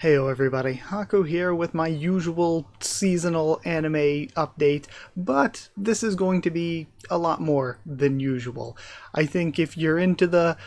Heyo everybody, Haku here with my usual seasonal anime update, but this is going to be a lot more than usual. I think if you're into the,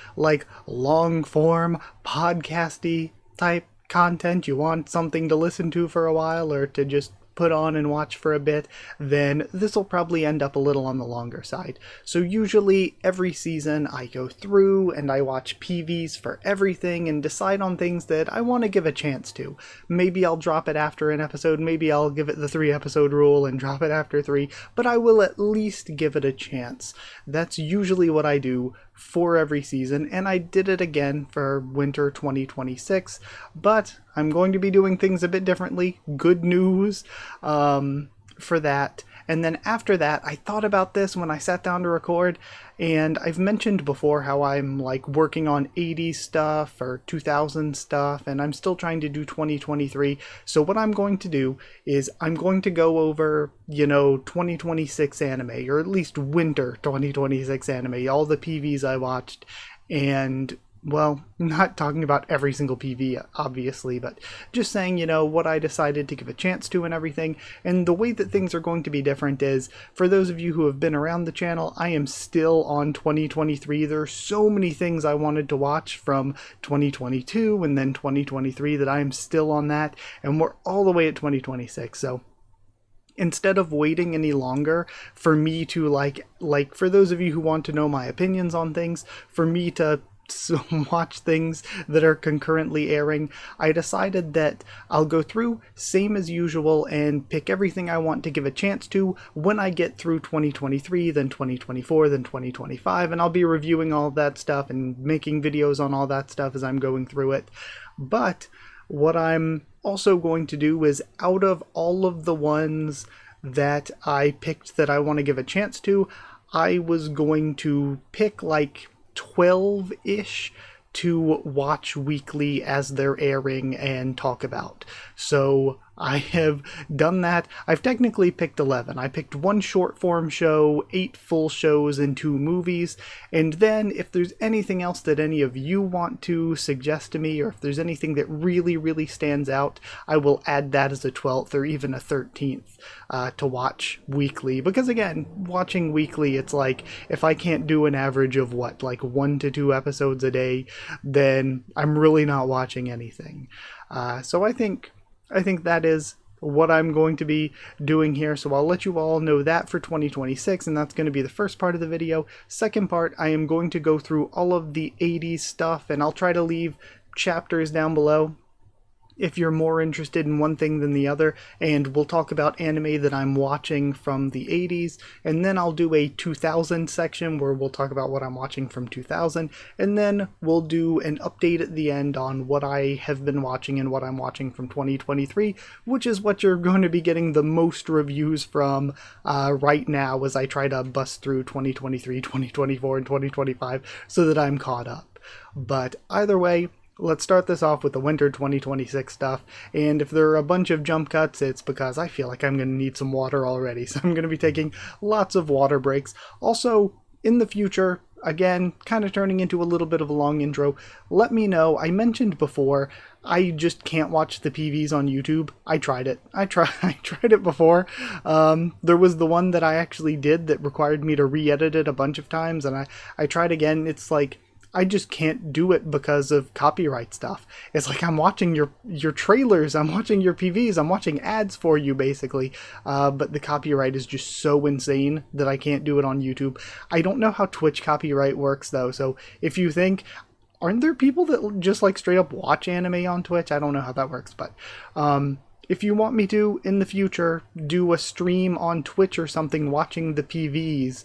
long form, podcasty type content, you want something to listen to for a while or to just put on and watch for a bit, then this will probably end up a little on the longer side. So usually every season I go through and I watch PVs for everything and decide on things that I want to give a chance to. Maybe I'll drop it after an episode, maybe I'll give it the 3 episode rule and drop it after 3, but I will at least give it a chance. That's usually what I do for every season, and I did it again for winter 2026, but I'm going to be doing things a bit differently. Good news for that. And then after that, I thought about this when I sat down to record, and I've mentioned before how I'm working on 80s stuff or 2000 stuff, and I'm still trying to do 2023. So what I'm going to do is I'm going to go over, 2026 anime, or at least winter 2026 anime, all the PVs I watched, and well, not talking about every single PV, obviously, but just saying, what I decided to give a chance to and everything. And the way that things are going to be different is, for those of you who have been around the channel, I am still on 2023. There are so many things I wanted to watch from 2022 and then 2023 that I am still on that, and we're all the way at 2026. So instead of waiting any longer for me to for those of you who want to know my opinions on things, for me to watch things that are concurrently airing, I decided that I'll go through same as usual and pick everything I want to give a chance to when I get through 2023, then 2024, then 2025, and I'll be reviewing all that stuff and making videos on all that stuff as I'm going through it. But what I'm also going to do is, out of all of the ones that I picked that I want to give a chance to, I was going to pick 12-ish to watch weekly as they're airing and talk about. So I have done that. I've technically picked 11. I picked 1 short form show, 8 full shows, and 2 movies. And then if there's anything else that any of you want to suggest to me, or if there's anything that really, really stands out, I will add that as a 12th or even a 13th to watch weekly. Because again, watching weekly, it's if I can't do an average of 1 to 2 episodes a day, then I'm really not watching anything. So I think that is what I'm going to be doing here. So I'll let you all know that for 2026, and that's going to be the first part of the video. Second part, I am going to go through all of the 80s stuff, and I'll try to leave chapters down below if you're more interested in one thing than the other, and we'll talk about anime that I'm watching from the 80s, and then I'll do a 2000 section where we'll talk about what I'm watching from 2000, and then we'll do an update at the end on what I have been watching and what I'm watching from 2023, which is what you're going to be getting the most reviews from right now as I try to bust through 2023, 2024, and 2025 so that I'm caught up. But either way, let's start this off with the winter 2026 stuff, and if there are a bunch of jump cuts, it's because I feel like I'm going to need some water already, so I'm going to be taking lots of water breaks. Also, in the future, again, kind of turning into a little bit of a long intro, let me know. I mentioned before, I just can't watch the PVs on YouTube. I tried it. I tried it before. There was the one that I actually did that required me to re-edit it a bunch of times, and I tried again. It's I just can't do it because of copyright stuff. It's I'm watching your trailers, I'm watching your PVs, I'm watching ads for you, basically. But the copyright is just so insane that I can't do it on YouTube. I don't know how Twitch copyright works, though, so if you think, aren't there people that just straight up watch anime on Twitch? I don't know how that works, but if you want me to, in the future, do a stream on Twitch or something watching the PVs,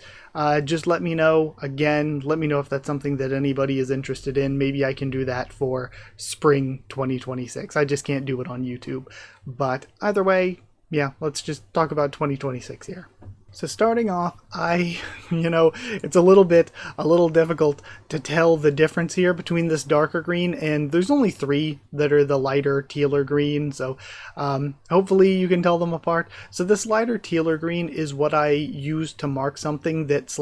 just let me know. Again, let me know if that's something that anybody is interested in. Maybe I can do that for spring 2026. I just can't do it on YouTube. But either way, yeah, let's just talk about 2026 here. So starting off, it's a little difficult to tell the difference here between this darker green, and there's only 3 that are the lighter tealer green, so hopefully you can tell them apart. So this lighter tealer green is what I use to mark something that's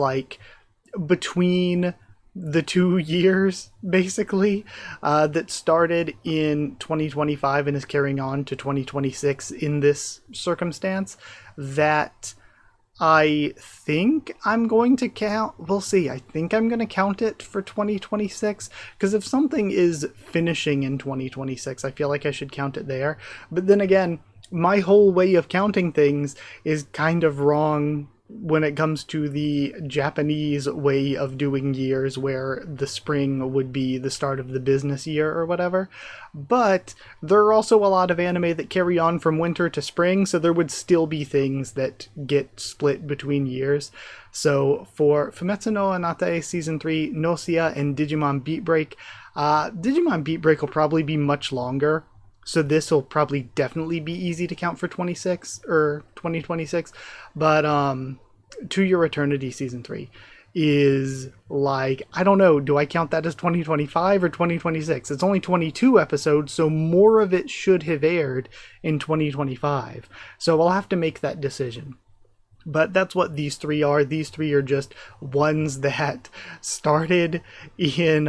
between the 2 years basically that started in 2025 and is carrying on to 2026 in this circumstance, that I think I'm going to count. We'll see. I think I'm going to count it for 2026, because if something is finishing in 2026, I feel like I should count it there. But then again, my whole way of counting things is kind of wrong when it comes to the Japanese way of doing years, where the spring would be the start of the business year or whatever. But there are also a lot of anime that carry on from winter to spring, so there would still be things that get split between years. So for Fumetsu no Anate Season 3, Nosia, and Digimon Beat Break, Digimon Beat Break will probably be much longer, so this will probably definitely be easy to count for 26 or 2026. But To Your Eternity Season 3 is like, I don't know, do I count that as 2025 or 2026? It's only 22 episodes, so more of it should have aired in 2025. So I'll have to make that decision. But that's what these three are. These three are just ones that started in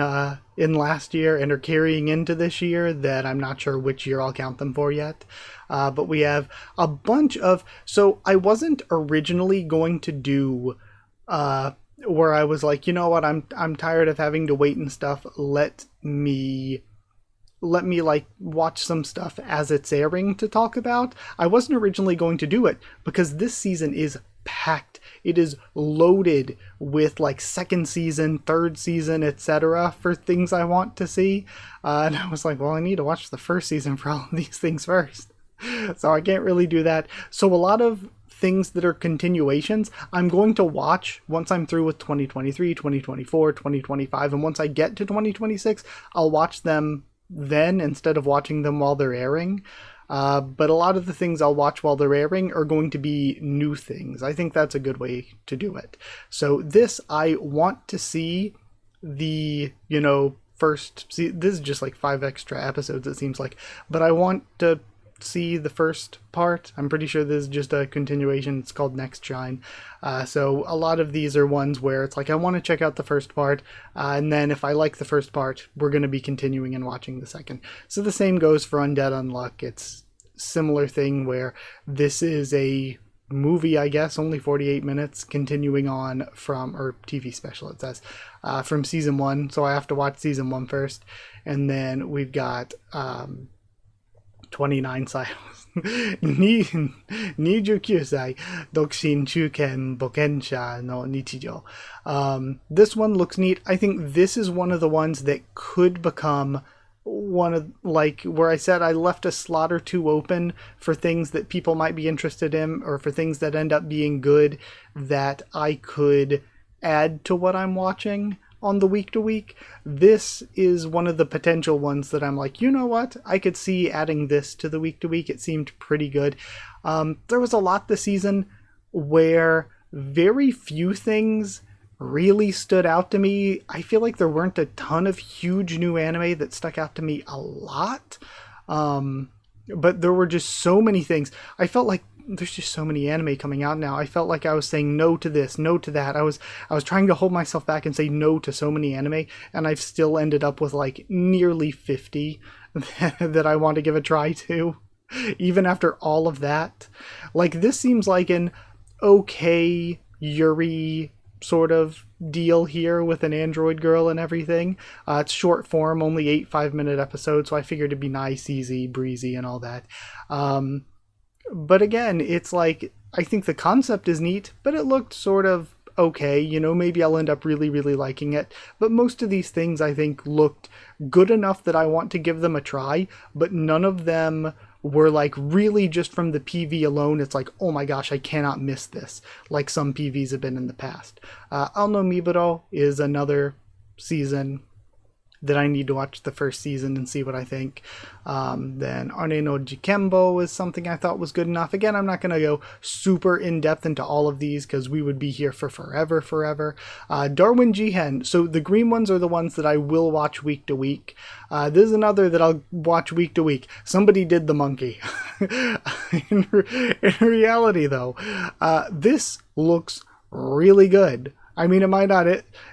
last year and are carrying into this year, that I'm not sure which year I'll count them for yet. But we have a bunch of... So I wasn't originally going to do... where I was like, you know what, I'm tired of having to wait and stuff. Let me like watch some stuff as it's airing to talk about. I wasn't originally going to do it because this season is packed. It is loaded with like second season, third season, etc. for things I want to see. And I was like, well, I need to watch the first season for all of these things first. So I can't really do that. So a lot of things that are continuations, I'm going to watch once I'm through with 2023, 2024, 2025. And once I get to 2026, I'll watch them then instead of watching them while they're airing. But a lot of the things I'll watch while they're airing are going to be new things. I think that's a good way to do it. So this, I want to see the, first... See, this is just like 5 extra episodes, it seems like. But I want to see the first part. I'm pretty sure this is just a continuation. It's called Next Shine. So a lot of these are ones where it's like, I want to check out the first part, and then if I like the first part, we're going to be continuing and watching the second. So the same goes for Undead Unluck. It's similar thing where this is a movie, I guess, only 48 minutes, continuing on from, or TV special it says, from season 1. So I have to watch season 1 first, and then we've got 29 cycles. 29歳独身中堅冒険者の日常. This one looks neat. I think this is one of the ones that could become one of, like, where I said I left a slot or two open for things that people might be interested in, or for things that end up being good that I could add to what I'm watching on the week to week. This is one of the potential ones that I'm like, you know what, I could see adding this to the week to week. It seemed pretty good. There was a lot this season where very few things really stood out to me. I feel like there weren't a ton of huge new anime that stuck out to me a lot. But there were just so many things. I felt like there's just so many anime coming out now. I felt like I was saying no to this, no to that. I was trying to hold myself back and say no to so many anime, and I've still ended up with like nearly 50 that I want to give a try to, even after all of that. Like, this seems like an okay Yuri sort of deal here with an android girl and everything. It's short form, only 8 5-minute episodes, so I figured it'd be nice, easy, breezy, and all that. But again, it's like, I think the concept is neat, but it looked sort of okay. Maybe I'll end up really, really liking it. But most of these things, I think, looked good enough that I want to give them a try, but none of them were like really just from the PV alone. It's like, oh my gosh, I cannot miss this, like some PVs have been in the past. Alno Miburo is another season that I need to watch the first season and see what I think. Then Arne no Jikembo is something I thought was good enough. Again, I'm not going to go super in-depth into all of these because we would be here for forever. Darwin Jihen. So the green ones are the ones that I will watch week to week. This is another that I'll watch week to week. Somebody did the monkey. In reality, though, this looks really good. I mean, it might not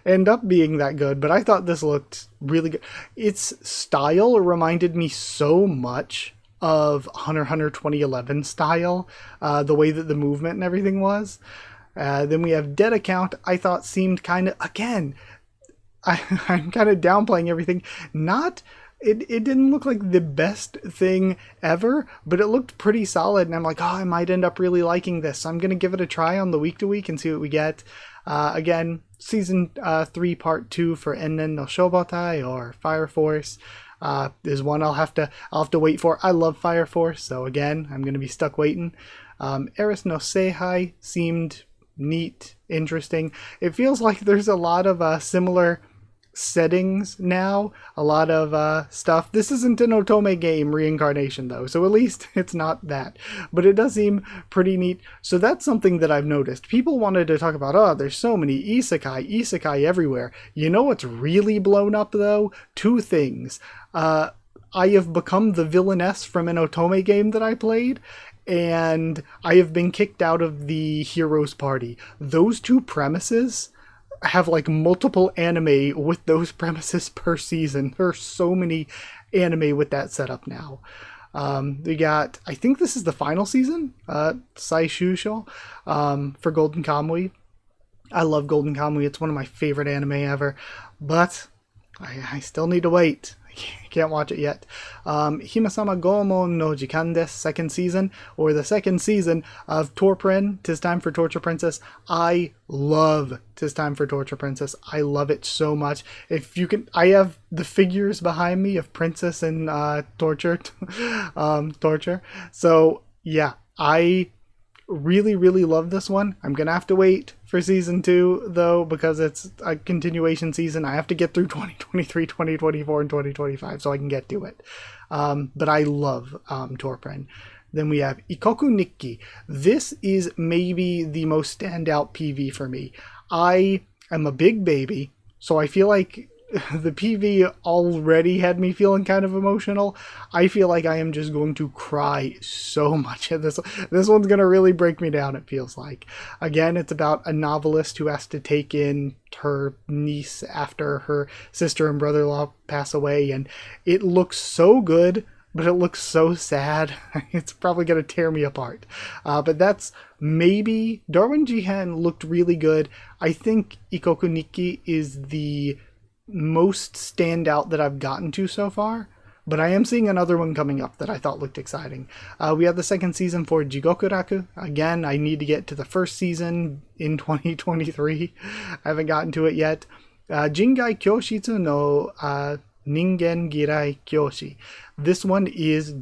end up being that good, but I thought this looked really good. Its style reminded me so much of Hunter x Hunter 2011 style, the way that the movement and everything was. Then we have Dead Account, I thought seemed kind of, again, I'm kind of downplaying everything. Not it didn't look like the best thing ever, but it looked pretty solid. And I'm like, oh, I might end up really liking this. So I'm going to give it a try on the week to week and see what we get. Again, season 3, part 2 for Ennen no Shobotai or Fire Force is one I'll have to wait for. I love Fire Force, so again, I'm going to be stuck waiting. Eris no Seihai seemed neat, interesting. It feels like there's a lot of similar settings now, a lot of stuff. This isn't an Otome game reincarnation though, so at least it's not that, but it does seem pretty neat. So that's something that I've noticed. People wanted to talk about, oh, there's so many isekai everywhere. You know what's really blown up though? Two things. I have become the villainess from an Otome game that I played, and I have been kicked out of the heroes party. Those two premises have like multiple anime with those premises per season. There are so many anime with that setup now. We got, I think this is the final season, Saishusho, for Golden Kamuy. I love Golden Kamuy. It's one of my favorite anime ever, but I still need to wait. I can't watch it yet. Himasama Goemon no Jikan desu, second season, or the second season of Torprin, 'Tis Time for Torture Princess. I love 'Tis Time for Torture Princess. I love it so much. If you can, I have the figures behind me of Princess and Torture. So yeah, I really love this one. I'm gonna have to wait for season 2 though, because it's a continuation season. I have to get through 2023, 2024, and 2025 so I can get to it. But I love Torprin. Then we have Ikoku Nikki. This is maybe the most standout PV for me. I am a big baby, so I feel like the PV already had me feeling kind of emotional. I feel like I am just going to cry so much at this. This one's going to really break me down, it feels like. Again, it's about a novelist who has to take in her niece after her sister and brother-in-law pass away, and it looks so good, but it looks so sad. It's probably going to tear me apart. But that's maybe... Darwin Jihen looked really good. I think Ikoku Nikki is the most standout that I've gotten to so far, but I am seeing another one coming up that I thought looked exciting. We have the second season for Jigokuraku. Again, I need to get to the first season in 2023. I haven't gotten to it yet. Jingai Kyoshitsu no Ningen Girai Kyoshi. This one is,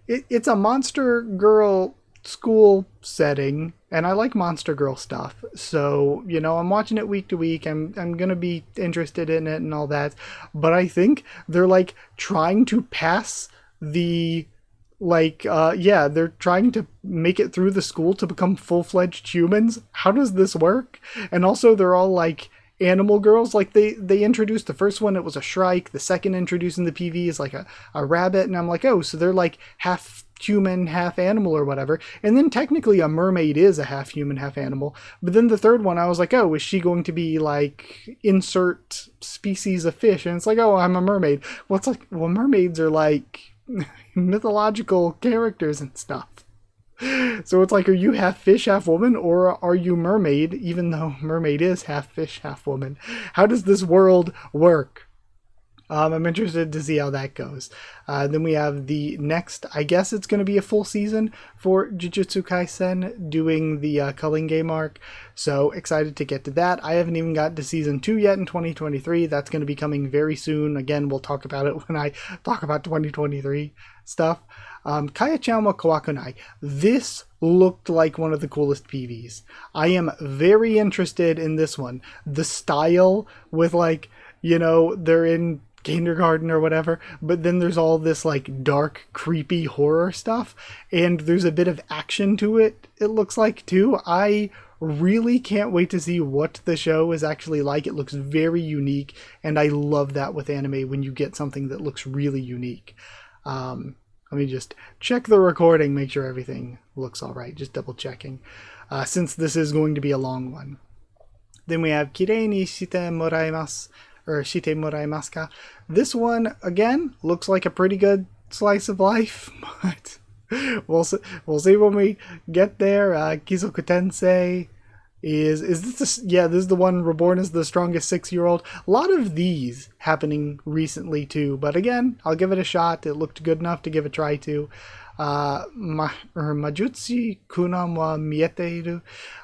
it's a monster girl school setting, and I like monster girl stuff, so I'm watching it week to week. I'm gonna be interested in it and all that, but I think they're like trying to pass the they're trying to make it through the school to become full-fledged humans. How does this work? And also they're all like animal girls. Like they introduced the first one, it was a shrike. The second introducing the PV is like a rabbit, and I'm like, oh, so they're like half human, half animal or whatever. And then technically a mermaid is a half human, half animal. But then the third one, I was like, oh, is she going to be like insert species of fish? And it's like, oh, I'm a mermaid. Well, it's like, well, mermaids are like mythological characters and stuff. So it's like, are you half fish, half woman, or are you mermaid, even though mermaid is half fish, half woman? How does this world work? I'm interested to see how that goes. Then we have the next, I guess it's going to be a full season for Jujutsu Kaisen, doing the culling game arc. So excited to get to that. I haven't even gotten to season 2 yet in 2023. That's going to be coming very soon. Again, we'll talk about it when I talk about 2023 stuff. Kaya-chan wa Kawakunai. This looked like one of the coolest PVs. I am very interested in this one. The style with like, they're in kindergarten or whatever, but then there's all this like dark, creepy horror stuff, and there's a bit of action to it, it looks like, too. I really can't wait to see what the show is actually like. It looks very unique, and I love that with anime when you get something that looks really unique. Let me just check the recording, make sure everything looks all right, just double checking. since this is going to be a long one. Then we have Kirei ni shite moraimasu, or shite moraimasu ka. This one, again, looks like a pretty good slice of life, but we'll see when we get there. Kizoku Tensei is this this is the one reborn as the strongest 6-year-old. A lot of these happening recently too, but again, I'll give it a shot. It looked good enough to give a try to. Majutsu Kunan wa mieteiru.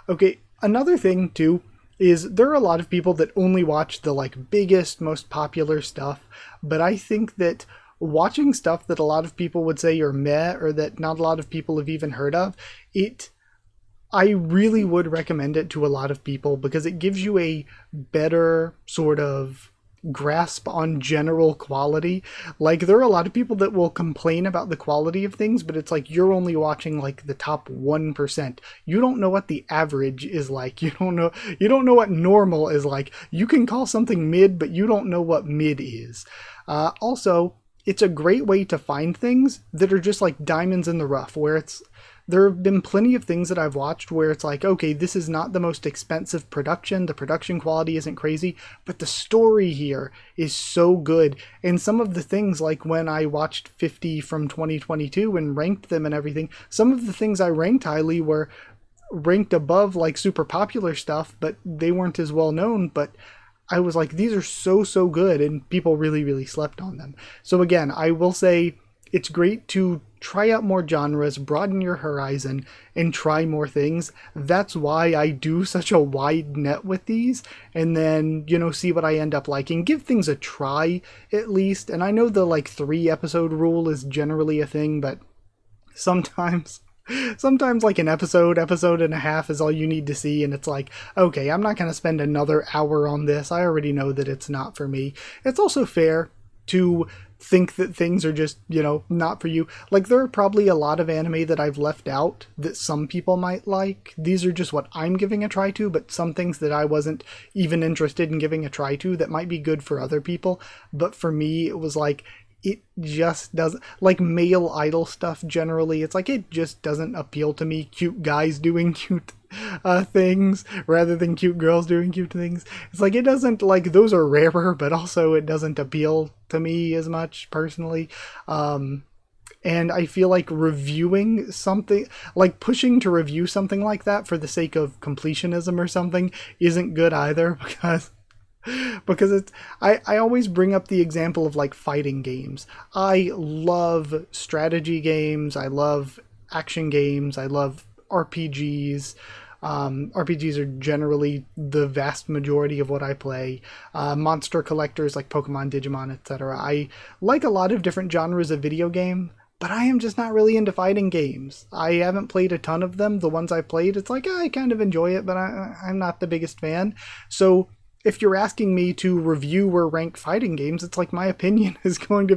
Okay, another thing too is there are a lot of people that only watch the like biggest, most popular stuff, but I think that watching stuff that a lot of people would say are meh or that not a lot of people have even heard of, I really would recommend it to a lot of people because it gives you a better sort of grasp on general quality. Like, there are a lot of people that will complain about the quality of things, but it's like you're only watching like the top 1%. You don't know what the average is like. You don't know what normal is like. You can call something mid, but you don't know what mid is. Also, it's a great way to find things that are just like diamonds in the rough, where there have been plenty of things that I've watched where it's like, okay, this is not the most expensive production. The production quality isn't crazy, but the story here is so good. And some of the things, like when I watched 50 from 2022 and ranked them and everything, some of the things I ranked highly were ranked above like super popular stuff, but they weren't as well known. But I was like, these are so good, and people really, really slept on them. So again, I will say it's great to try out more genres, broaden your horizon, and try more things. That's why I do such a wide net with these, and then, see what I end up liking. Give things a try, at least. And I know the, 3-episode rule is generally a thing, but sometimes like an episode and a half is all you need to see, and it's like, okay, I'm not going to spend another hour on this. I already know that it's not for me. It's also fair to think that things are just, not for you. Like, there are probably a lot of anime that I've left out that some people might like. These are just what I'm giving a try to, but some things that I wasn't even interested in giving a try to that might be good for other people. But for me, it was like, it just doesn't, like male idol stuff generally, it's like it just doesn't appeal to me. Cute guys doing cute things rather than cute girls doing cute things. It's like it doesn't, like, those are rarer, but also it doesn't appeal to me as much personally. And I feel like reviewing something, like pushing to review something like that for the sake of completionism or something isn't good either, because it's, I always bring up the example of like fighting games. I love strategy games, I love action games, I love RPGs. RPGs are generally the vast majority of what I play. Monster collectors like Pokemon, Digimon, etc. I like a lot of different genres of video game, but I am just not really into fighting games. I haven't played a ton of them. The ones I played, it's like, I kind of enjoy it, but I'm not the biggest fan. So if you're asking me to review or rank fighting games, it's like my opinion's going to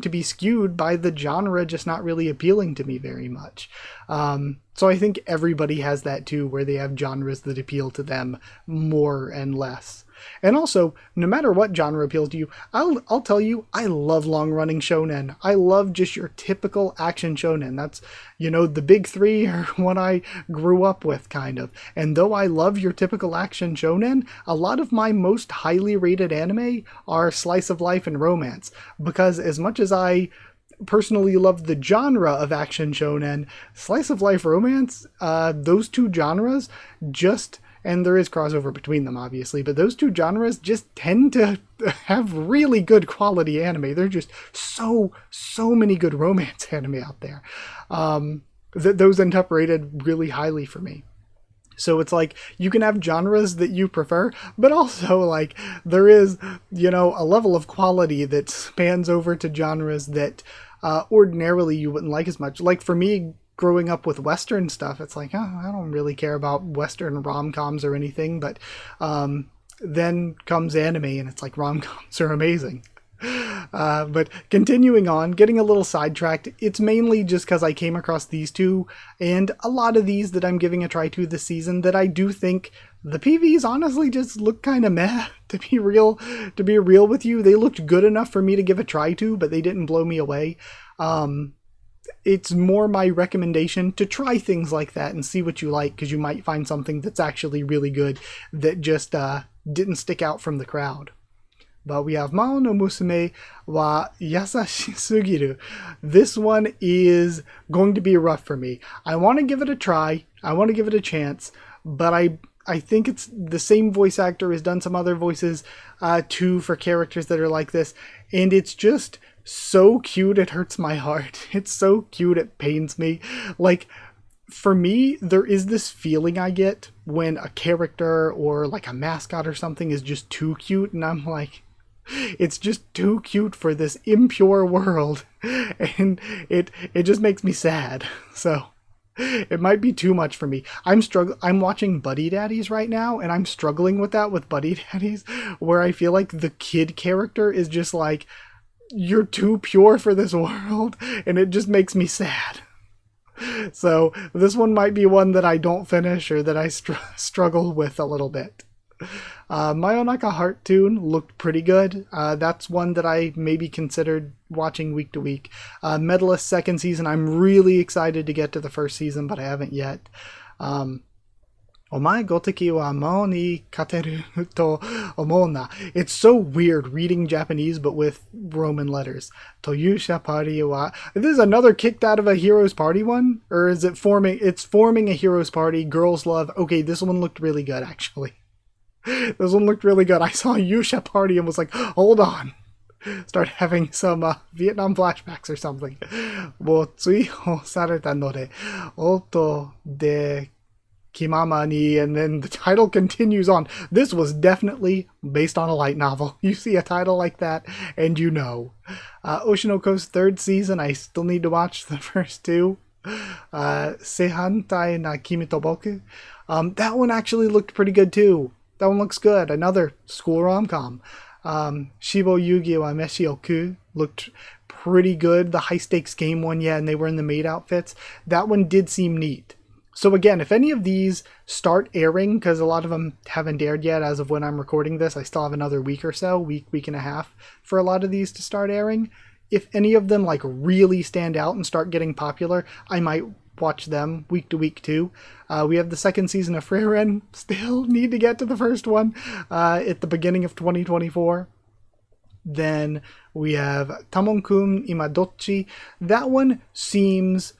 be skewed by the genre just not really appealing to me very much. So I think everybody has that too, where they have genres that appeal to them more and less. And also, no matter what genre appeals to you, I'll tell you, I love long-running shonen. I love just your typical action shonen. That's, the big three are what I grew up with, kind of. And though I love your typical action shonen, a lot of my most highly rated anime are slice of life and romance. Because as much as I personally love the genre of action shonen, slice of life romance, those two genres just... and there is crossover between them, obviously, but those two genres just tend to have really good quality anime. There's just so many good romance anime out there. Those end up rated really highly for me. So it's like, you can have genres that you prefer, but also, like, there is, a level of quality that spans over to genres that ordinarily you wouldn't like as much. Like, for me, growing up with Western stuff, it's like, I don't really care about Western rom-coms or anything, but then comes anime, and it's like, rom-coms are amazing. But continuing on, getting a little sidetracked, it's mainly just because I came across these two, and a lot of these that I'm giving a try to this season that I do think the PVs honestly just look kind of meh, to be real with you. They looked good enough for me to give a try to, but they didn't blow me away. it's more my recommendation to try things like that and see what you like, because you might find something that's actually really good that just didn't stick out from the crowd. But we have Mao no Musume wa Yasashi Sugiru. This one is going to be rough for me. I want to give it a try. I want to give it a chance. But I think it's the same voice actor has done some other voices too for characters that are like this. And it's just so cute it hurts my heart. It's so cute it pains me. Like, for me, there is this feeling I get when a character or like a mascot or something is just too cute, and I'm like, it's just too cute for this impure world, and it just makes me sad. So it might be too much for me. I'm watching Buddy Daddies right now, and I'm struggling with that with Buddy Daddies, where I feel like the kid character is just like, you're too pure for this world, and it just makes me sad. So this one might be one that I don't finish, or that I struggle with a little bit. Mayonaka Heart Tune looked pretty good. That's one that I maybe considered watching week to week. Medalist second season, I'm really excited to get to the first season, but I haven't yet. Omae goteki wa mao ni kateru to omou na. It's so weird reading Japanese but with Roman letters. Toyusha Party wa. This is another kicked out of a Heroes Party one? Or is it forming? It's forming a Heroes Party. Girls Love. Okay, this one looked really good, actually. This one looked really good. I saw Yusha Party and was like, hold on. Start having some Vietnam flashbacks or something. Wo tsui o sareta nore oto de Kimama ni, and then the title continues on. This was definitely based on a light novel. You see a title like that, and you know. Ocean Coast third season, I still need to watch the first two. Seihantai na Kimi to Boku. That one actually looked pretty good too. That one looks good. Another school rom-com. Shibo Yugi wa Meshi Oku looked pretty good. The high-stakes game one, yeah, and they were in the maid outfits. That one did seem neat. So again, if any of these start airing, because a lot of them haven't aired yet as of when I'm recording this, I still have another week or so, week and a half for a lot of these to start airing. If any of them like really stand out and start getting popular, I might watch them week to week too. We have the second season of Frieren. Still need to get to the first one at the beginning of 2024. Then we have Tamonkun Imadochi. That one seems...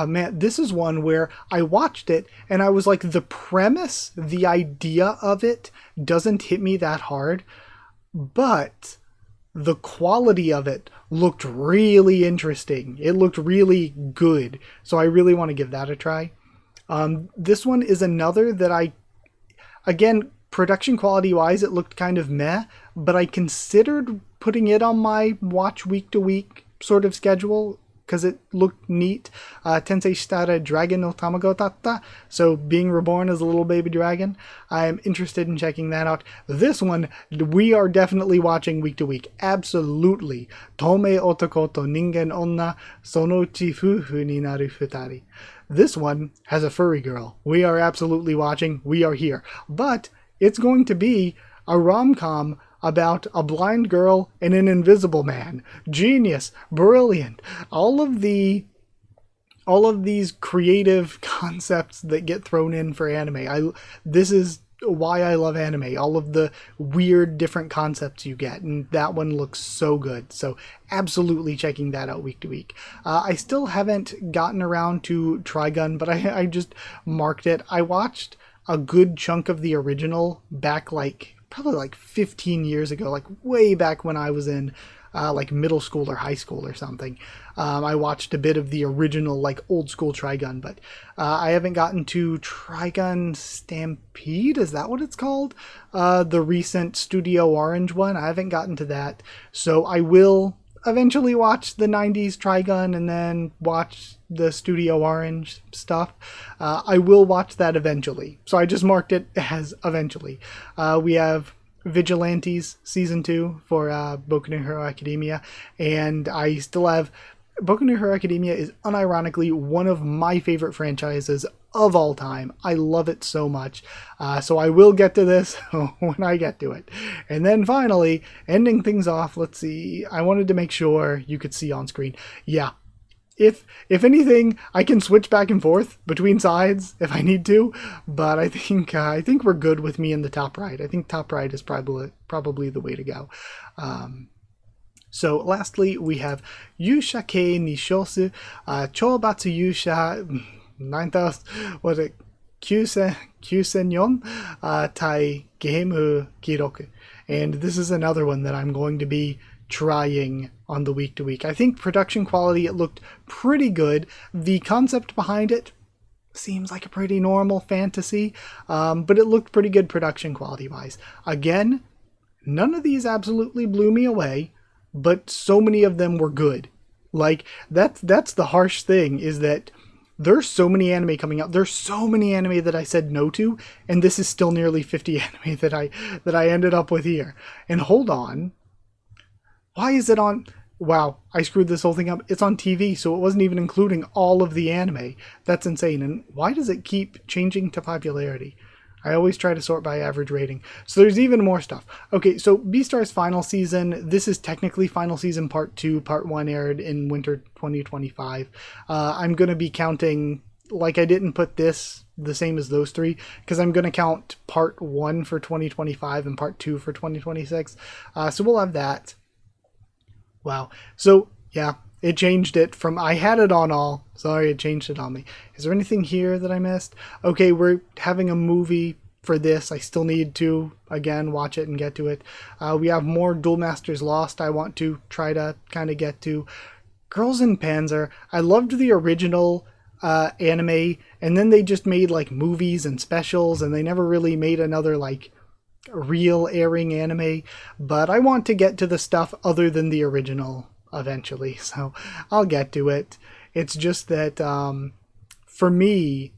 man, this is one where I watched it and I was like, the premise, the idea of it doesn't hit me that hard, but the quality of it looked really interesting. It looked really good. So I really want to give that a try. This one is another that again, production quality wise, it looked kind of meh, but I considered putting it on my watch week to week sort of schedule because it looked neat. Tensei Shitara Dragon no Tamago Tatta. So being reborn as a little baby dragon. I am interested in checking that out. This one, we are definitely watching week to week. Absolutely. Tomei Otoko to Ningen Onna Sonochi Fufu ni naru futari. This one has a furry girl. We are absolutely watching. We are here. But it's going to be a rom-com about a blind girl and an invisible man. Genius, brilliant. All of these creative concepts that get thrown in for anime. This is why I love anime. All of the weird different concepts you get, and that one looks so good. So absolutely checking that out week to week. I still haven't gotten around to Trigun, but I just marked it. I watched a good chunk of the original back probably like 15 years ago, like way back when I was in like middle school or high school or something. I watched a bit of the original like old school Trigun, but I haven't gotten to Trigun Stampede. Is that what it's called? The recent Studio Orange one. I haven't gotten to that. So I will eventually watch the 90s Trigun and then watch the Studio Orange stuff. I will watch that eventually. So I just marked it as eventually. We have Vigilantes Season 2 for Boku no Hero Academia. And I still have... Boku no Hero Academia is unironically one of my favorite franchises of all time. I love it so much. So I will get to this when I get to it. And then finally, ending things off, let's see. I wanted to make sure you could see on screen. Yeah. if anything, I can switch back and forth between sides if I need to, but I think we're good with me in the top right. I think top right is probably the way to go. So lastly, we have Yusha Kei Nishosu, Chobatsu Yusha 9,000, what is it, Kyusenyon Tai Geimu Kiroku. And this is another one that I'm going to be trying on the week to week. I think production quality, it looked pretty good. The concept behind it seems like a pretty normal fantasy, but it looked pretty good production quality wise. Again, none of these absolutely blew me away, but so many of them were good. Like that's the harsh thing, is that there's so many anime coming out. There's so many anime that I said no to, and this is still nearly 50 anime that I ended up with here. And hold on, why is it on? Wow, I screwed this whole thing up. It's on TV, so it wasn't even including all of the anime. That's insane. And why does it keep changing to popularity? I always try to sort by average rating. So there's even more stuff. Okay, so Beastar's final season. This is technically final season part 2. Part 1 aired in winter 2025. I'm going to be counting, like I didn't put this the same as those three, because I'm going to count part 1 for 2025 and part 2 for 2026. So we'll have that. Wow. So, yeah, it changed it from, I had it on all. Sorry, it changed it on me. Is there anything here that I missed? Okay, we're having a movie for this. I still need to, again, watch it and get to it. We have more Duel Masters Lost I want to try to kind of get to. Girls in Panzer. I loved the original anime, and then they just made, like, movies and specials, and they never really made another, like, real airing anime, but I want to get to the stuff other than the original eventually, so I'll get to it. It's just that for me,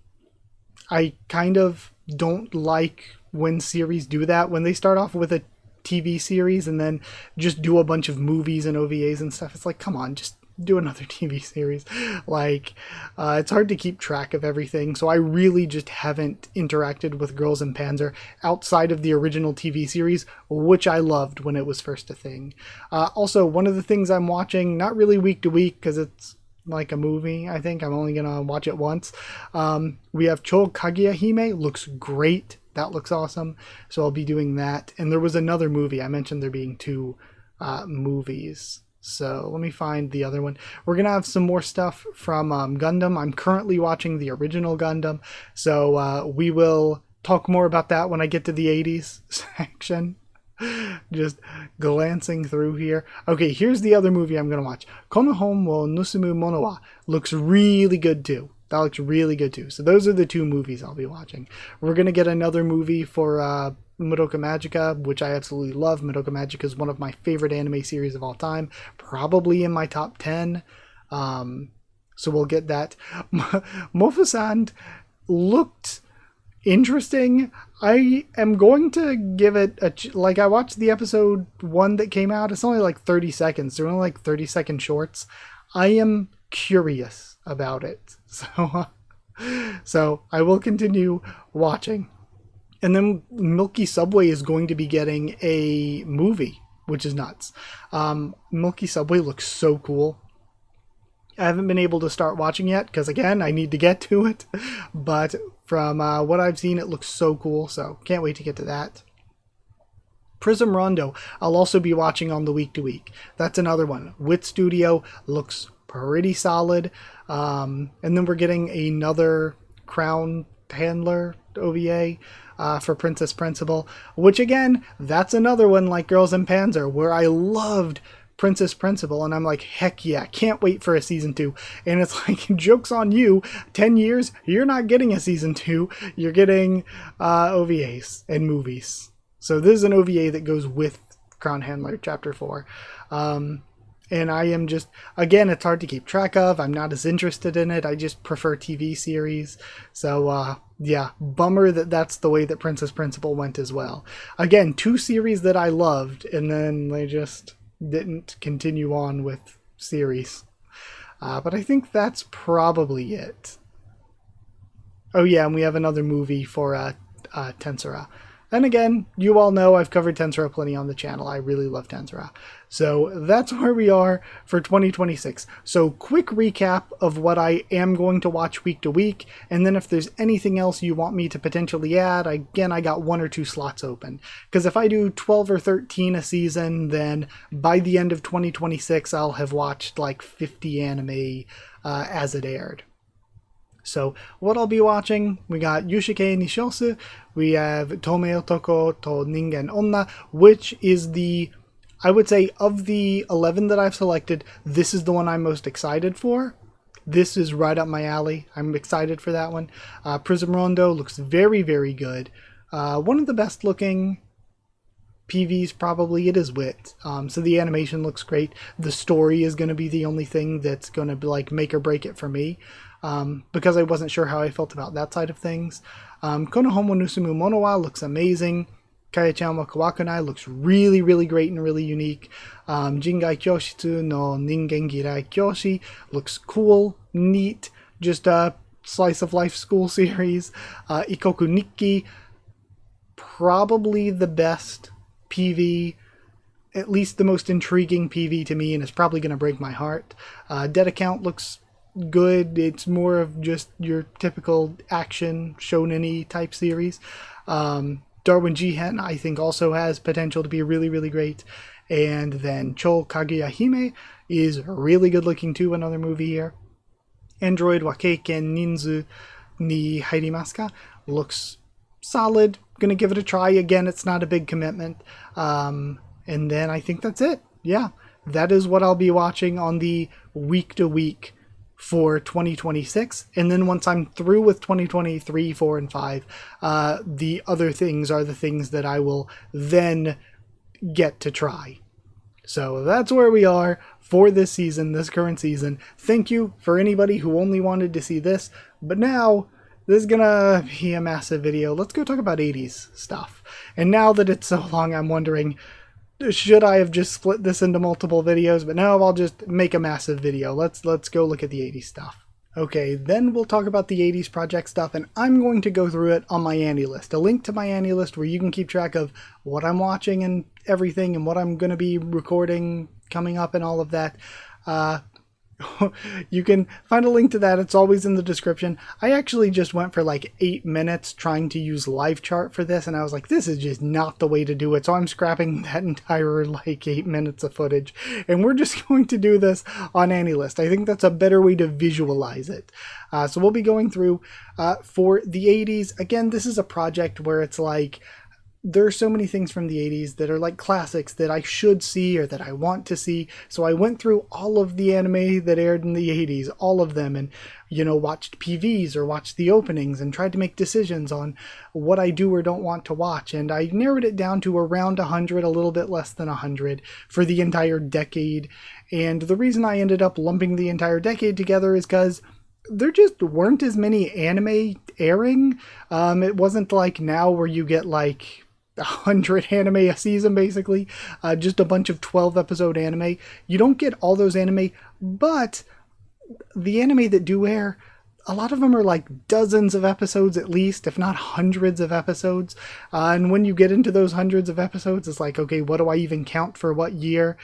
I kind of don't like when series do that, when they start off with a TV series and then just do a bunch of movies and OVAs and stuff. It's like, come on, just do another TV series. Like, it's hard to keep track of everything, so I really just haven't interacted with Girls in Panzer outside of the original TV series, which I loved when it was first a thing. Also, one of the things I'm watching, not really week to week because it's like a movie, I think I'm only gonna watch it once. We have Cho Kaguya Hime, looks great. That looks awesome, so I'll be doing that. And there was another movie, I mentioned there being 2 movies. So let me find the other one. We're going to have some more stuff from Gundam. I'm currently watching the original Gundam. So we will talk more about that when I get to the 80s section. Just glancing through here. Okay, here's the other movie I'm going to watch. Kono Hon wo Nusumu Mono wa. Looks really good too. That looks really good too. So those are the 2 movies I'll be watching. We're going to get another movie for Madoka Magica, which I absolutely love. Madoka Magica is one of my favorite anime series of all time. Probably in my top 10. So we'll get that. Mofusand looked interesting. I am going to give it like, I watched the episode 1 that came out. It's only like 30 seconds. They're only like 30-second shorts. I am curious about it. So I will continue watching. And then Milky Subway is going to be getting a movie, which is nuts. Milky Subway looks so cool. I haven't been able to start watching yet because, again, I need to get to it. But from what I've seen, it looks so cool. So can't wait to get to that. Prism Rondo, I'll also be watching on the week to week. That's another one. Wit Studio looks pretty solid. And then we're getting another Crown Handler OVA for Princess Principal, which again, that's another one like Girls in Panzer, where I loved Princess Principal, and I'm like, heck yeah, can't wait for a season 2. And it's like, joke's on you, 10 years, you're not getting a season 2, you're getting OVAs and movies. So this is an OVA that goes with Crown Handler Chapter 4. And I am just, again, it's hard to keep track of. I'm not as interested in it. I just prefer TV series. So, yeah, bummer that that's the way that Princess Principal went as well. Again, 2 series that I loved, and then they just didn't continue on with series. But I think that's probably it. Oh, yeah, and we have another movie for Tensura. And again, you all know I've covered Tensura plenty on the channel. I really love Tensura. So that's where we are for 2026. So quick recap of what I am going to watch week to week, and then if there's anything else you want me to potentially add, again, I got 1 or 2 slots open. Because if I do 12 or 13 a season, then by the end of 2026, I'll have watched like 50 anime as it aired. So what I'll be watching, we got Yushike Nishosu, we have Tomei Otoko to Ningen Onna, which is the, I would say, of the 11 that I've selected, this is the one I'm most excited for. This is right up my alley. I'm excited for that one. Prism Rondo looks very, very good. One of the best looking PVs probably. It is Wit. So the animation looks great. The story is going to be the only thing that's going to be like make or break it for me. Because I wasn't sure how I felt about that side of things. Konohomo Nusumu Monowa looks amazing. Kaya-chan wa Kawakunai looks really, really great and really unique. Jingai Kyoshitsu no Ningen Girai Kyoshi looks cool, neat, just a slice of life school series. Ikoku Nikki, probably the best PV, at least the most intriguing PV to me, and it's probably going to break my heart. Dead Account looks good. It's more of just your typical action shonen-y type series. Darwin Jihen I think also has potential to be really, really great. And then Chou Kaguya Hime is really good looking too, another movie here. Android wa Keiken Ninzu ni Hairimasu ka looks solid. Gonna give it a try. Again, it's not a big commitment. And then I think that's it. Yeah, that is what I'll be watching on the week to week for 2026, and then once I'm through with 2023, 4, and 5, the other things are the things that I will then get to try. So that's where we are for this season, this current season. Thank you for anybody who only wanted to see this, but now this is gonna be a massive video. Let's go talk about 80s stuff. And now that it's so long, I'm wondering, should I have just split this into multiple videos? But no, I'll just make a massive video. Let's go look at the 80s stuff. Okay, then we'll talk about the 80s project stuff, and I'm going to go through it on my Annie list. A link to my Annie list where you can keep track of what I'm watching and everything, and what I'm going to be recording coming up and all of that. You can find a link to that. It's always in the description. I actually just went for like 8 minutes trying to use live chart for this, and I was like, this is just not the way to do it. So I'm scrapping that entire like 8 minutes of footage, and we're just going to do this on AniList. I think that's a better way to visualize it. So we'll be going through for the 80s. Again, this is a project where it's like, there are so many things from the 80s that are like classics that I should see or that I want to see. So I went through all of the anime that aired in the 80s, all of them, and, you know, watched PVs or watched the openings and tried to make decisions on what I do or don't want to watch. And I narrowed it down to around 100, a little bit less than 100 for the entire decade. And the reason I ended up lumping the entire decade together is because there just weren't as many anime airing. It wasn't like now where you get like 100 anime a season, basically. Just a bunch of 12 episode anime. You don't get all those anime, but the anime that do air, a lot of them are like dozens of episodes at least, if not hundreds of episodes. And when you get into those hundreds of episodes, it's like, okay, what do I even count for what year?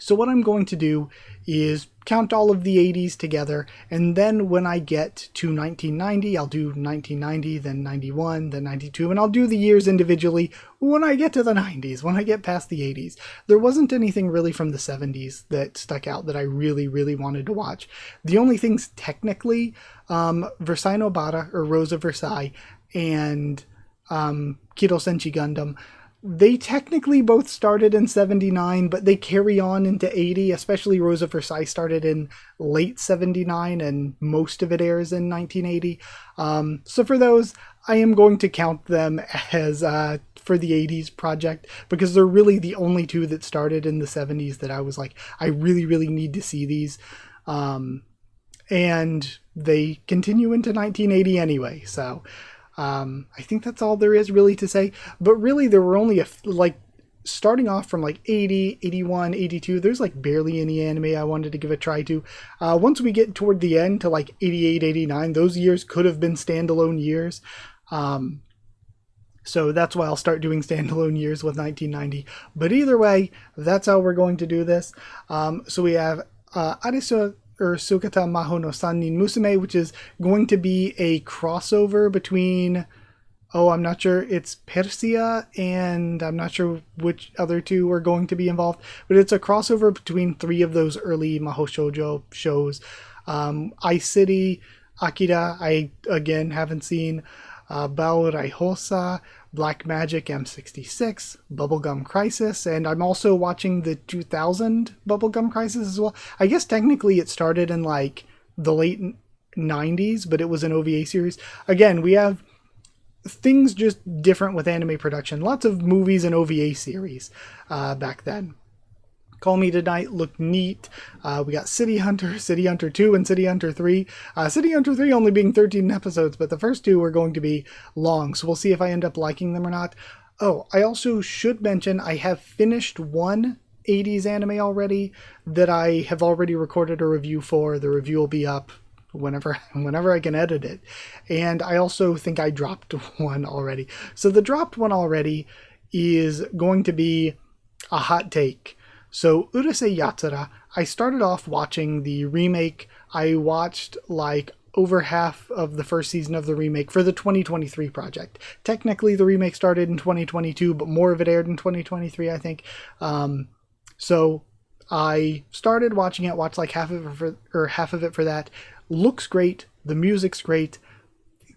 So what I'm going to do is count all of the 80s together, and then when I get to 1990, I'll do 1990, then 91, then 92, and I'll do the years individually when I get to the 90s, when I get past the 80s. There wasn't anything really from the 70s that stuck out that I really, really wanted to watch. The only things technically, Versailles no Bara, or Rose of Versailles, and Kiro Senshi Gundam, they technically both started in 79, but they carry on into 80, especially Rose of Versailles started in late 79, and most of it airs in 1980. So for those, I am going to count them as for the 80s project, because they're really the only two that started in the 70s that I was like, I really, really need to see these. And they continue into 1980 anyway, so I think that's all there is really to say. But really, there were only like starting off from like 80, 81, 82, there's like barely any anime I wanted to give a try to. Once we get toward the end to like 88, 89, those years could have been standalone years. So that's why I'll start doing standalone years with 1990. But either way, that's how we're going to do this. So we have Arisu or Sukata Maho no Sannin Musume, which is going to be a crossover between, I'm not sure, it's Persia, and I'm not sure which other two are going to be involved, but it's a crossover between three of those early Mahou Shoujo shows. Ice City, Akira, I again haven't seen. Bao Raihosa, Black Magic M66, Bubblegum Crisis, and I'm also watching the 2000 Bubblegum Crisis as well. I guess technically it started in like the late 90s, but it was an OVA series. Again, we have things just different with anime production. Lots of movies and OVA series back then. Call Me Tonight looked neat. We got City Hunter 2, and City Hunter 3. City Hunter 3 only being 13 episodes, but the first two are going to be long, so we'll see if I end up liking them or not. Oh, I also should mention I have finished one 80s anime already that I have already recorded a review for. The review will be up whenever I can edit it. And I also think I dropped one already. So the dropped one already is going to be a hot take. So, Urusei Yatsura, I started off watching the remake. I watched like over half of the first season of the remake for the 2023 project. Technically, the remake started in 2022, but more of it aired in 2023, I think. So, I started watching it, watched like half of it for that. Looks great. The music's great.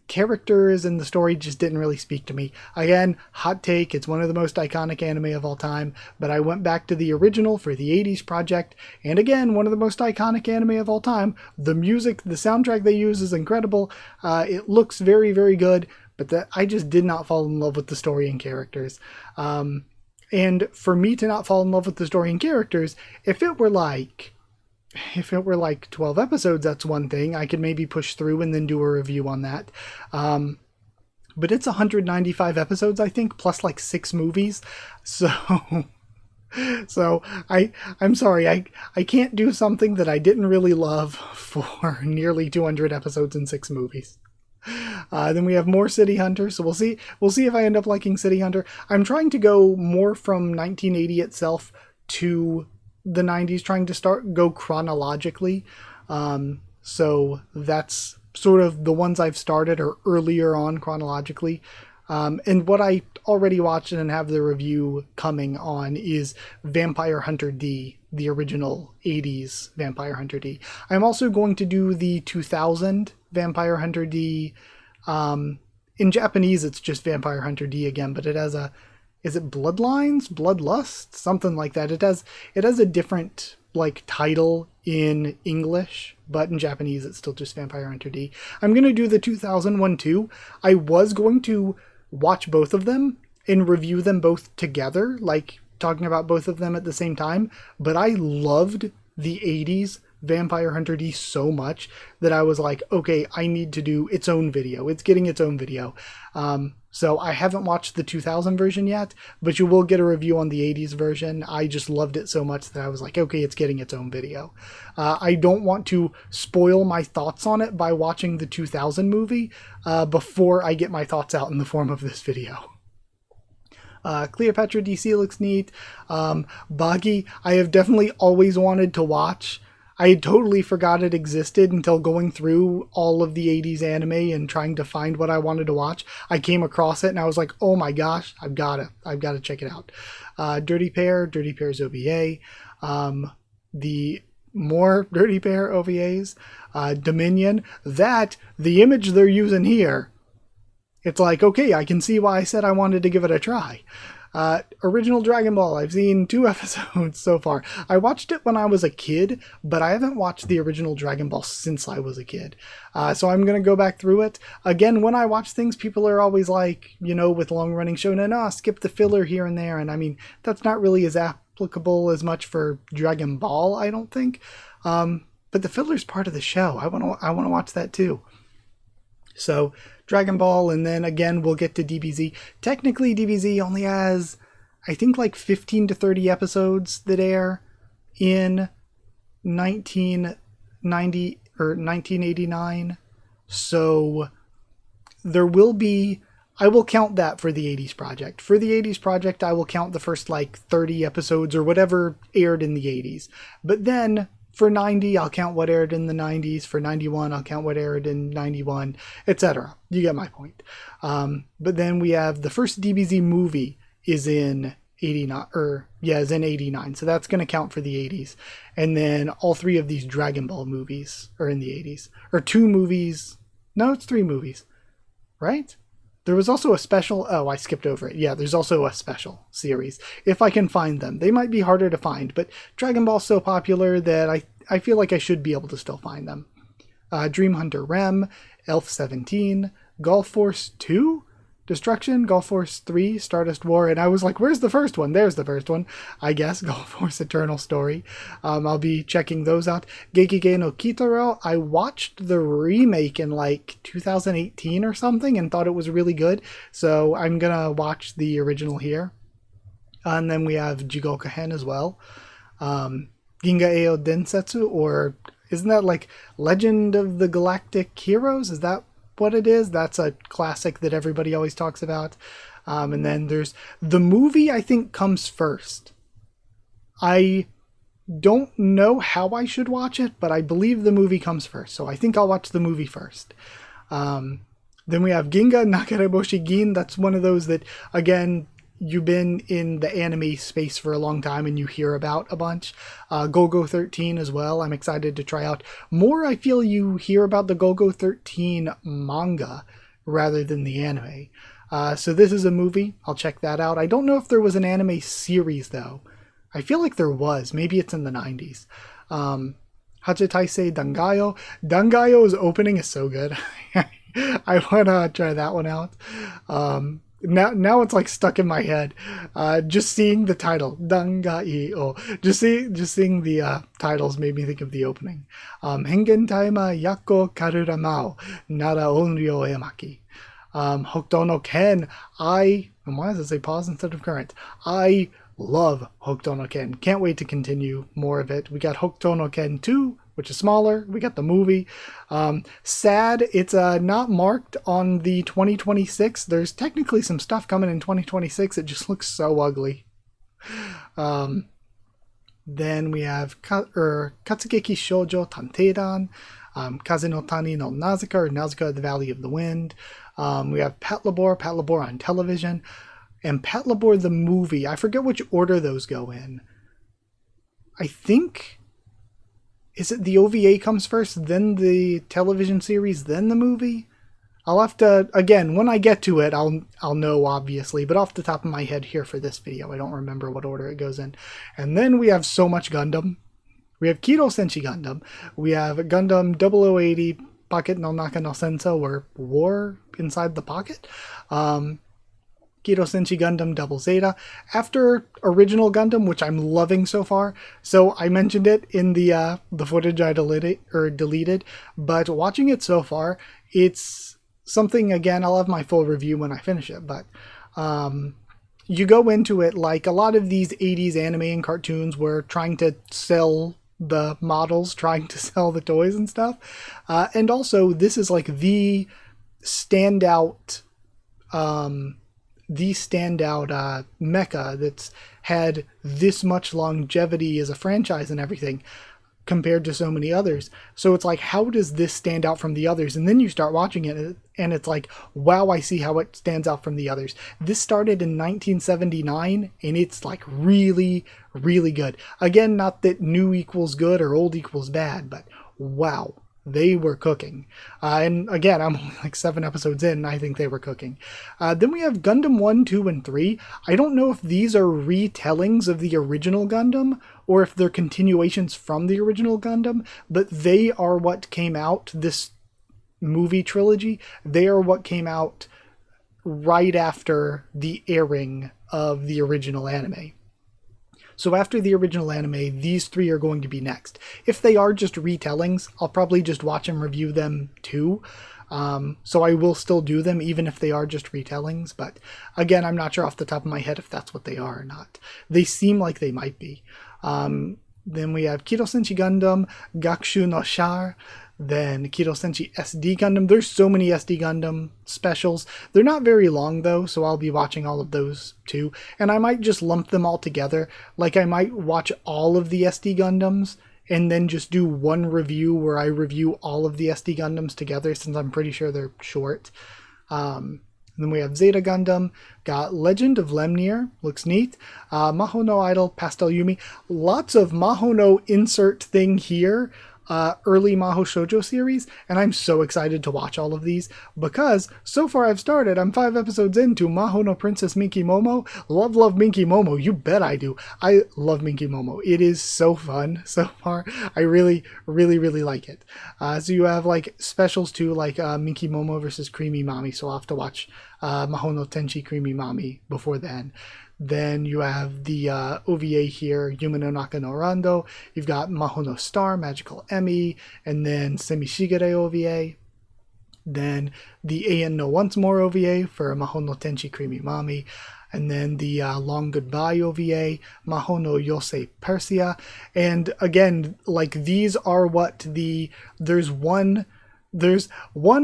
Characters and the story just didn't really speak to me. Again, hot take, it's one of the most iconic anime of all time, but I went back to the original for the 80s project, and again, one of the most iconic anime of all time. The music, the soundtrack they use is incredible. It looks very, very good, but I just did not fall in love with the story and characters. And for me to not fall in love with the story and characters, if it were like 12 episodes, that's one thing. I could maybe push through and then do a review on that. But it's 195 episodes, I think, plus like 6 movies. So I'm sorry, I can't do something that I didn't really love for nearly 200 episodes and 6 movies. Then we have more City Hunter, so we'll see if I end up liking City Hunter. I'm trying to go more from 1980 itself to the 90s, trying to go chronologically. So that's sort of the ones I've started or earlier on chronologically. And what I already watched and have the review coming on is Vampire Hunter D, the original 80s Vampire Hunter D. I'm also going to do the 2000 Vampire Hunter D. In Japanese, it's just Vampire Hunter D again, but it has is it Bloodlines? Bloodlust? Something like that. It has a different like title in English, but in Japanese it's still just Vampire Hunter D. I'm going to do the 2001 too. I was going to watch both of them and review them both together, like talking about both of them at the same time, but I loved the 80s Vampire Hunter D so much that I was like, okay, I need to do its own video. It's getting its own video. So I haven't watched the 2000 version yet, but you will get a review on the 80s version. I just loved it so much that I was like, okay, it's getting its own video. I don't want to spoil my thoughts on it by watching the 2000 movie before I get my thoughts out in the form of this video. Cleopatra DC looks neat. Buggy, I have definitely always wanted to watch. I had totally forgot it existed until going through all of the 80s anime and trying to find what I wanted to watch. I came across it and I was like, oh my gosh, I've got to check it out. Dirty Pair's OVA. The more Dirty Pair OVAs. Dominion. The image they're using here, it's like, okay, I can see why I said I wanted to give it a try. Original Dragon Ball, I've seen 2 episodes so far. I watched it when I was a kid, but I haven't watched the original Dragon Ball since I was a kid. So I'm going to go back through it. Again, when I watch things, people are always like, with long-running shonen, skip the filler here and there. And I mean, that's not really as applicable as much for Dragon Ball, I don't think. But the filler's part of the show. I want to watch that too. So Dragon Ball, and then again we'll get to DBZ. Technically DBZ only has, I think, like 15 to 30 episodes that air in 1990 or 1989. So there will be I will count that for the 80s project. For the 80s project, I will count the first like 30 episodes or whatever aired in the 80s. But then for 90, I'll count what aired in the 90s. For 91, I'll count what aired in 91, etc. You get my point. But then we have the first DBZ movie is in 89. So that's going to count for the 80s. And then all three of these Dragon Ball movies are in the 80s. Or two movies. No, it's three movies. Right? There was also a special... Oh, I skipped over it. Yeah, there's also a special series. If I can find them. They might be harder to find, but Dragon Ball's so popular that I feel like I should be able to still find them. Dream Hunter Rem, Elf 17, Golf Force 2, Destruction, Golf Force 3, Stardust War, and I was like, where's the first one? There's the first one, I guess, Golf Force Eternal Story. I'll be checking those out. Gekige no Kitaro, I watched the remake in like 2018 or something and thought it was really good, so I'm gonna watch the original here. And then we have Jigoku Hen as well. Ginga Eo Densetsu, or isn't that like Legend of the Galactic Heroes? Is that what it is? That's a classic that everybody always talks about. And then there's the movie, I think, comes first. I don't know how I should watch it, but I believe the movie comes first. So I think I'll watch the movie first. Then we have Ginga Nakareboshi Gin. That's one of those that, again, you've been in the anime space for a long time and you hear about a bunch. Go-Go 13 as well. I'm excited to try out more. I feel you hear about the Go-Go 13 manga rather than the anime. So this is a movie. I'll check that out. I don't know if there was an anime series though. I feel like there was. Maybe it's in the 90s. Hachitaisei Dangayo. Dangayo's opening is so good. I want to try that one out. Now it's like stuck in my head. Just seeing the title, Dangai-o. Just seeing the titles made me think of the opening. Hengen Taima Yakko Karuramao Nara Onryo Emaki. Hokuto no Ken. Why does it say pause instead of current? I love Hokuto no Ken. Can't wait to continue more of it. We got Hokuto no Ken 2, which is smaller. We got the movie. Sad, it's not marked on the 2026. There's technically some stuff coming in 2026. It just looks so ugly. Then we have Katsugeki Shoujo Tanteidan, Kaze no Tani no Nazuka, or Nazuka the Valley of the Wind. We have Patlabor on television, and Patlabor the movie. I forget which order those go in. I think... Is it the OVA comes first, then the television series, then the movie? I'll have to, again, when I get to it, I'll know, obviously, but off the top of my head here for this video, I don't remember what order it goes in. And then we have so much Gundam. We have Kiro Senshi Gundam. We have Gundam 0080 Pocket no Naka no Senso, or War Inside the Pocket. Kiro Senshi Gundam Double Zeta. After original Gundam, which I'm loving so far. So I mentioned it in the footage I deleted, but watching it so far, it's something, again, I'll have my full review when I finish it, but you go into it like a lot of these 80s anime and cartoons were trying to sell the models, trying to sell the toys and stuff. And also, this is like the standout mecha that's had this much longevity as a franchise and everything compared to so many others. So it's like, how does this stand out from the others? And then you start watching it and it's like, wow, I see how it stands out from the others. This started in 1979 and it's like really, really good. Again, not that new equals good or old equals bad, but wow. They were cooking. And again, I'm only like 7 episodes in, and I think they were cooking. Then we have Gundam 1, 2, and 3. I don't know if these are retellings of the original Gundam, or if they're continuations from the original Gundam, but they are what came out, this movie trilogy, they are what came out right after the airing of the original anime. So after the original anime, these 3 are going to be next. If they are just retellings, I'll probably just watch and review them too. So I will still do them, even if they are just retellings. But again, I'm not sure off the top of my head if that's what they are or not. They seem like they might be. Then we have Kiro Senshi Gundam, Gakushu no Char, then Kiro Senshi SD Gundam. There's so many SD Gundam specials. They're not very long though, so I'll be watching all of those too. And I might just lump them all together. Like I might watch all of the SD Gundams and then just do one review where I review all of the SD Gundams together, since I'm pretty sure they're short. Then we have Zeta Gundam, got Legend of Lemnir, looks neat. Maho no Idol, Pastel Yumi. Lots of Maho no insert thing here, early Maho Shoujo series, and I'm so excited to watch all of these, because so far I'm 5 episodes into Maho no Princess Minky Momo. Love Minky Momo, you bet I do. I love Minky Momo. It is so fun so far. I really like it. So you have like specials too, like Minky Momo versus Creamy Mommy, so I'll have to watch Maho no Tenchi Creamy Mommy before then. Then you have the OVA here, Yuma no Naka no Rando. You've got Maho no Star, Magical Emmy, and then Semishigure OVA. Then the AN no Once More OVA for Maho no Tenchi Creamy Mommy. And then the Long Goodbye OVA, Maho no Yosei Persia. And again, like these are what there's one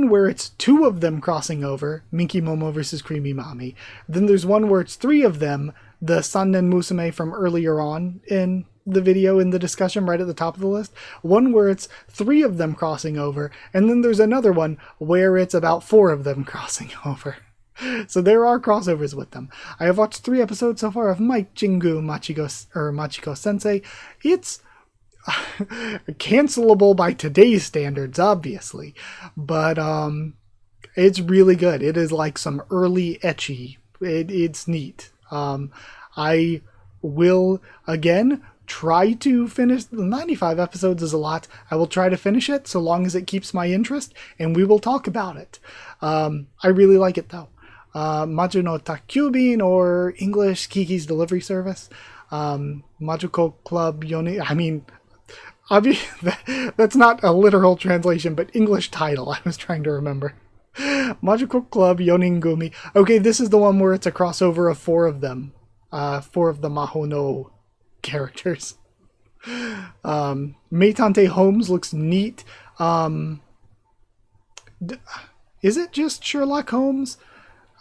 where it's 2 of them crossing over, Minky Momo versus Creamy Mommy. Then there's one where it's 3 of them, the Sannen Musume from earlier on in the video, in the discussion right at the top of the list. One where it's 3 of them crossing over, and then there's another one where it's about 4 of them crossing over. So there are crossovers with them. I have watched 3 episodes so far of Mike Jingu Machiko Sensei. It's cancelable by today's standards, obviously, but it's really good. It is like some early ecchi. It's neat. I will again try to finish. The 95 episodes is a lot. I will try to finish it so long as it keeps my interest, and we will talk about it. I really like it though. Maju no Takyubin, or English Kiki's Delivery Service. Majuko Club Yoni. I mean, that's not a literal translation, but English title I was trying to remember. Majuko Club Yoningumi. Okay, this is the one where it's a crossover of 4 of them. 4 of the Maho no characters. Meitante Holmes looks neat. Is it just Sherlock Holmes?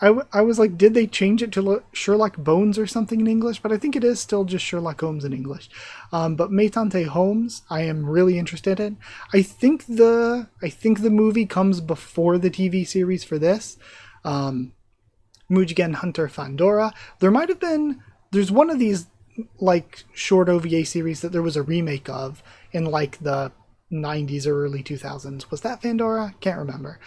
I was like, did they change it to Sherlock Bones or something in English? But I think it is still just Sherlock Holmes in English. But Meitante Holmes, I am really interested in. I think the movie comes before the TV series for this. Mujigen Hunter Fandora. There's one of these like short OVA series that there was a remake of in like the 90s or early 2000s. Was that Fandora? Can't remember.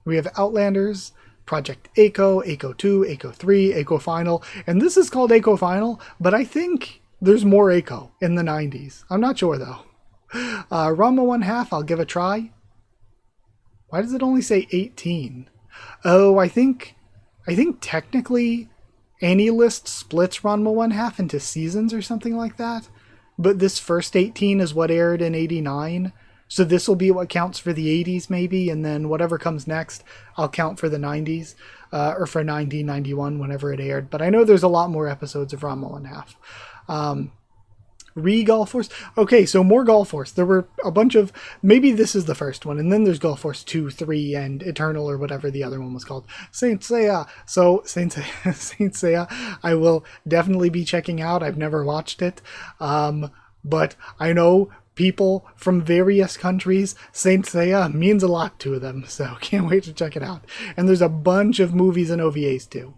We have Outlanders, Project Echo, Echo 2, Echo 3, Echo Final, and this is called Echo Final, but I think there's more Echo in the 90s. I'm not sure though. Ranma 1/2, I'll give a try. Why does it only say 18? Oh, I think technically AniList splits Ranma 1/2 into seasons or something like that, but this first 18 is what aired in 89. So this will be what counts for the 80s maybe, and then whatever comes next, I'll count for the 90s, or for 90, 91, whenever it aired. But I know there's a lot more episodes of Ranma 1/2. Golf Force. Okay, so more Golf Force. There were a bunch of, maybe this is the first one, and then there's Golf Force 2, 3, and Eternal, or whatever the other one was called. Saint Seiya. So Saint Seiya, I will definitely be checking out. I've never watched it. But I know people from various countries, Saint Seiya means a lot to them, so can't wait to check it out. And there's a bunch of movies and OVAs too.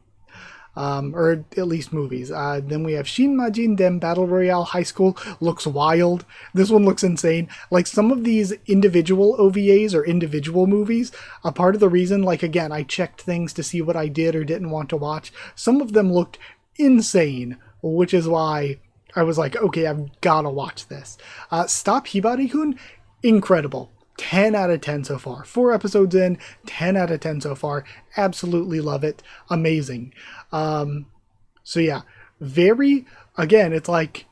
Or at least movies. Then we have Shin Majin Den Battle Royale High School. Looks wild. This one looks insane. Like some of these individual OVAs or individual movies, a part of the reason, like again, I checked things to see what I did or didn't want to watch. Some of them looked insane, which is why I was like, okay, I've gotta watch this. Stop Hibari-kun, incredible. 10 out of 10 so far. 4 episodes in, 10 out of 10 so far. Absolutely love it. Amazing. So yeah, again, it's like,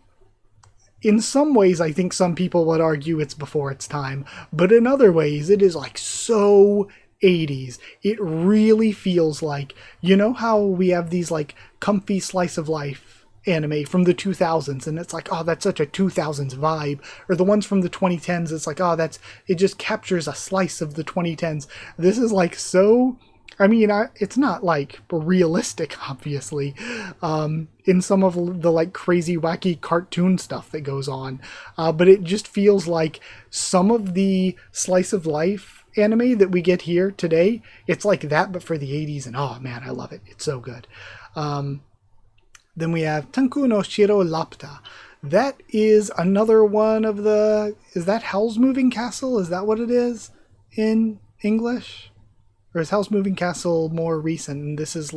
in some ways, I think some people would argue it's before its time, but in other ways, it is like so 80s. It really feels like, you know how we have these like comfy slice of life anime from the 2000s, and it's like, oh, that's such a 2000s vibe. Or the ones from the 2010s, it's like, oh, it just captures a slice of the 2010s. This is like so, I mean, it's not like realistic, obviously, in some of the like crazy wacky cartoon stuff that goes on, but it just feels like some of the slice of life anime that we get here today, it's like that but for the 80s, and oh man, I love it. It's so good. Then we have Tanku no Shiro Lapta. That is another one of the... Is that Howl's Moving Castle? Is that what it is in English? Or is Howl's Moving Castle more recent? And this is...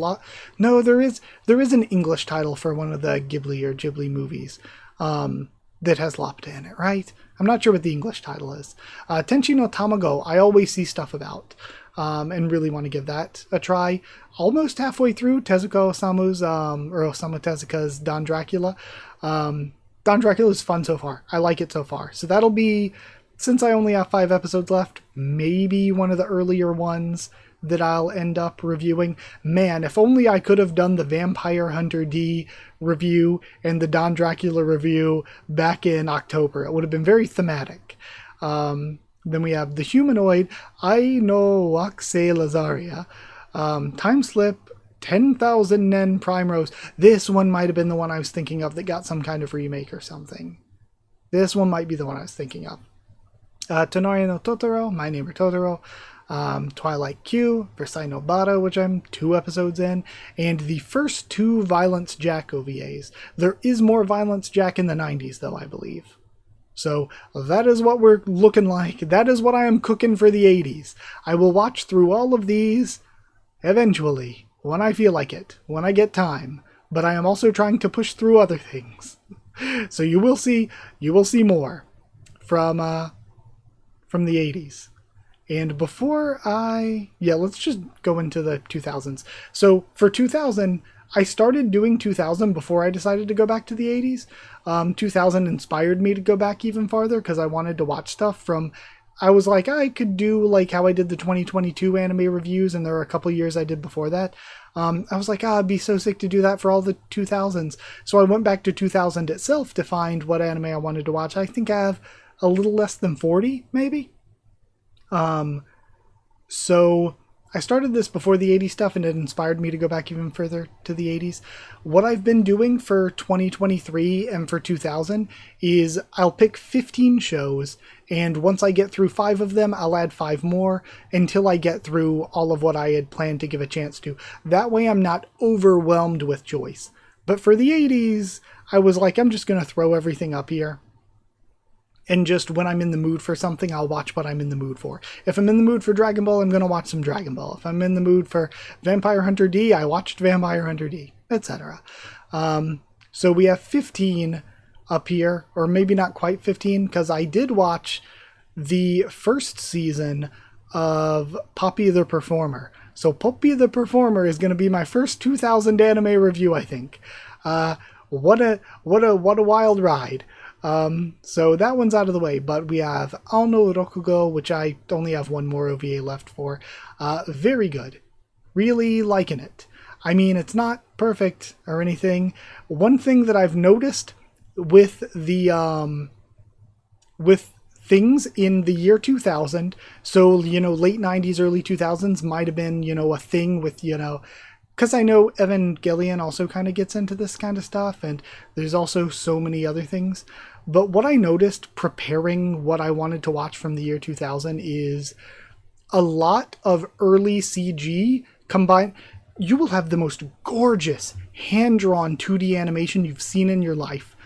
No, there is an English title for one of the Ghibli movies that has Lapta in it, right? I'm not sure what the English title is. Tenchi no Tamago, I always see stuff about. And really want to give that a try. Almost halfway through Tezuka Osamu's, or Osamu Tezuka's Don Dracula. Don Dracula is fun so far. I like it so far. So that'll be, since I only have 5 episodes left, maybe one of the earlier ones that I'll end up reviewing. Man, if only I could have done the Vampire Hunter D review and the Don Dracula review back in October. It would have been very thematic. Then we have the humanoid Ai no Wakse Lazaria, Time Slip, 10,000 Nen Prime Rose. This one might have been the one I was thinking of that got some kind of remake or something. This one might be the one I was thinking of. Tonari no Totoro, My Neighbor Totoro, Twilight Q, Versailles no Bata, which I'm 2 episodes in, and the first 2 Violence Jack OVAs. There is more Violence Jack in the 90s, though, I believe. So that is what we're looking like. That is what I am cooking for the 80s. I will watch through all of these eventually, when I feel like it, when I get time. But I am also trying to push through other things. So you will see more from the 80s. And before let's just go into the 2000s. So for 2000, I started doing 2000 before I decided to go back to the 80s. 2000 inspired me to go back even farther because I wanted to watch stuff from... I was like, I could do like how I did the 2022 anime reviews, and there were a couple years I did before that. I was like, I'd be so sick to do that for all the 2000s. So I went back to 2000 itself to find what anime I wanted to watch. I think I have a little less than 40, maybe. So I started this before the 80s stuff, and it inspired me to go back even further to the 80s. What I've been doing for 2023 and for 2000 is I'll pick 15 shows, and once I get through 5 of them, I'll add 5 more until I get through all of what I had planned to give a chance to. That way I'm not overwhelmed with choice. But for the 80s, I was like, I'm just going to throw everything up here. And just when I'm in the mood for something, I'll watch what I'm in the mood for. If I'm in the mood for Dragon Ball, I'm going to watch some Dragon Ball. If I'm in the mood for Vampire Hunter D, I watched Vampire Hunter D, etc. So we have 15 up here, or maybe not quite 15, because I did watch the first season of Poppy the Performer. So Poppy the Performer is going to be my first 2000 anime review, I think. What a wild ride. So that one's out of the way, but we have Ano Rokugo, which I only have 1 more OVA left for. Very good. Really liking it. I mean, it's not perfect or anything. One thing that I've noticed with the, with things in the year 2000, so, late 90s, early 2000s might have been, a thing with, because I know Evangelion also kind of gets into this kind of stuff, and there's also so many other things. But what I noticed preparing what I wanted to watch from the year 2000 is a lot of early CG combined. You will have the most gorgeous hand-drawn 2D animation you've seen in your life,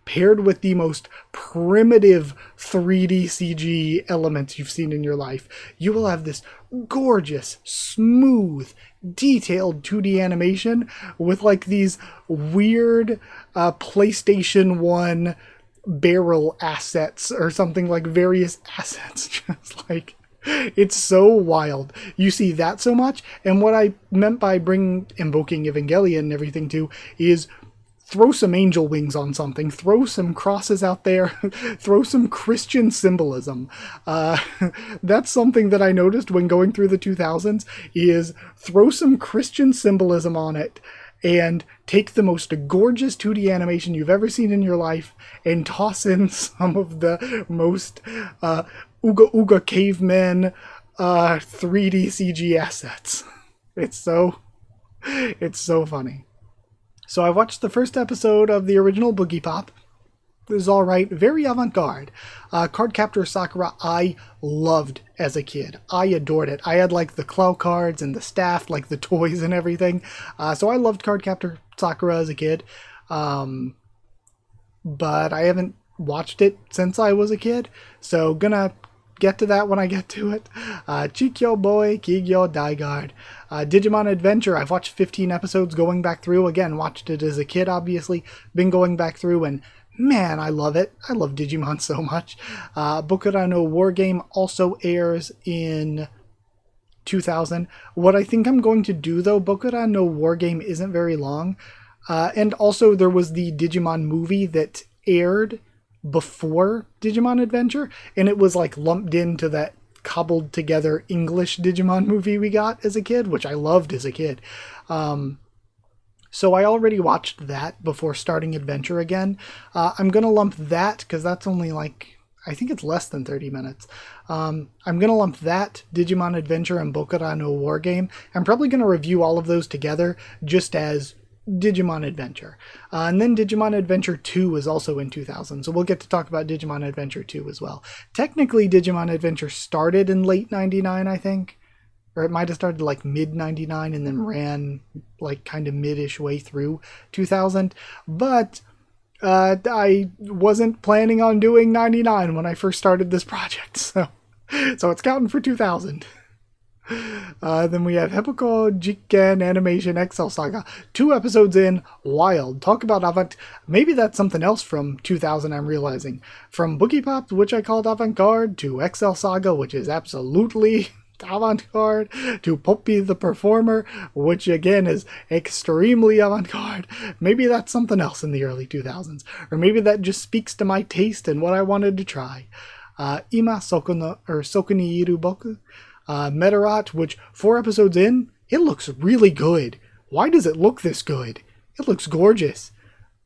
paired with the most primitive 3D CG elements you've seen in your life. You will have this gorgeous, smooth, detailed 2D animation with like these weird PlayStation 1 barrel assets or something, like various assets. Just like, it's so wild. You see that so much. And what I meant by invoking Evangelion and everything too is throw some angel wings on something, throw some crosses out there, throw some Christian symbolism. That's something that I noticed when going through the 2000s, is throw some Christian symbolism on it and take the most gorgeous 2D animation you've ever seen in your life and toss in some of the most Ooga Ooga cavemen 3D CG assets. It's so funny. So I watched the first episode of the original Boogie Pop. It was alright, very avant-garde. Cardcaptor Sakura I loved as a kid. I adored it. I had like the claw cards and the staff, like the toys and everything. So I loved Cardcaptor Sakura as a kid. But I haven't watched it since I was a kid. So gonna get to that when I get to it. Chikyo Boy, Kigyo Daigard. Digimon Adventure, I've watched 15 episodes going back through. Again, watched it as a kid, obviously. Been going back through, and man, I love it. I love Digimon so much. Bokura no War Game also airs in 2000. What I think I'm going to do, though, Bokura no War Game isn't very long. And also, there was the Digimon movie that aired before Digimon Adventure, and it was like lumped into that cobbled together English Digimon movie we got as a kid, which I loved as a kid. So I already watched that before starting Adventure again. I'm going to lump that, because that's only like, I think it's less than 30 minutes. I'm going to lump that, Digimon Adventure, and Bokura no War Game. I'm probably going to review all of those together just as Digimon Adventure. And then Digimon Adventure 2 is also in 2000, so we'll get to talk about Digimon Adventure 2 as well. Technically, Digimon Adventure started in late 99, I think. Or it might have started like mid-99 and then ran like kind of mid-ish way through 2000. But I wasn't planning on doing 99 when I first started this project. So it's counting for 2000. Then we have Hepoko Jiken Animation XL Saga. 2 episodes in, wild. Talk about avant. Maybe that's something else from 2000, I'm realizing. From Boogie Pop, which I called avant-garde, to XL Saga, which is absolutely avant-garde, to Poppy the Performer, which again is extremely avant-garde. Maybe that's something else in the early 2000s. Or maybe that just speaks to my taste and what I wanted to try. Ima Soku ni Iru Boku. Meteorot, which 4 episodes in, it looks really good. Why does it look this good? It looks gorgeous.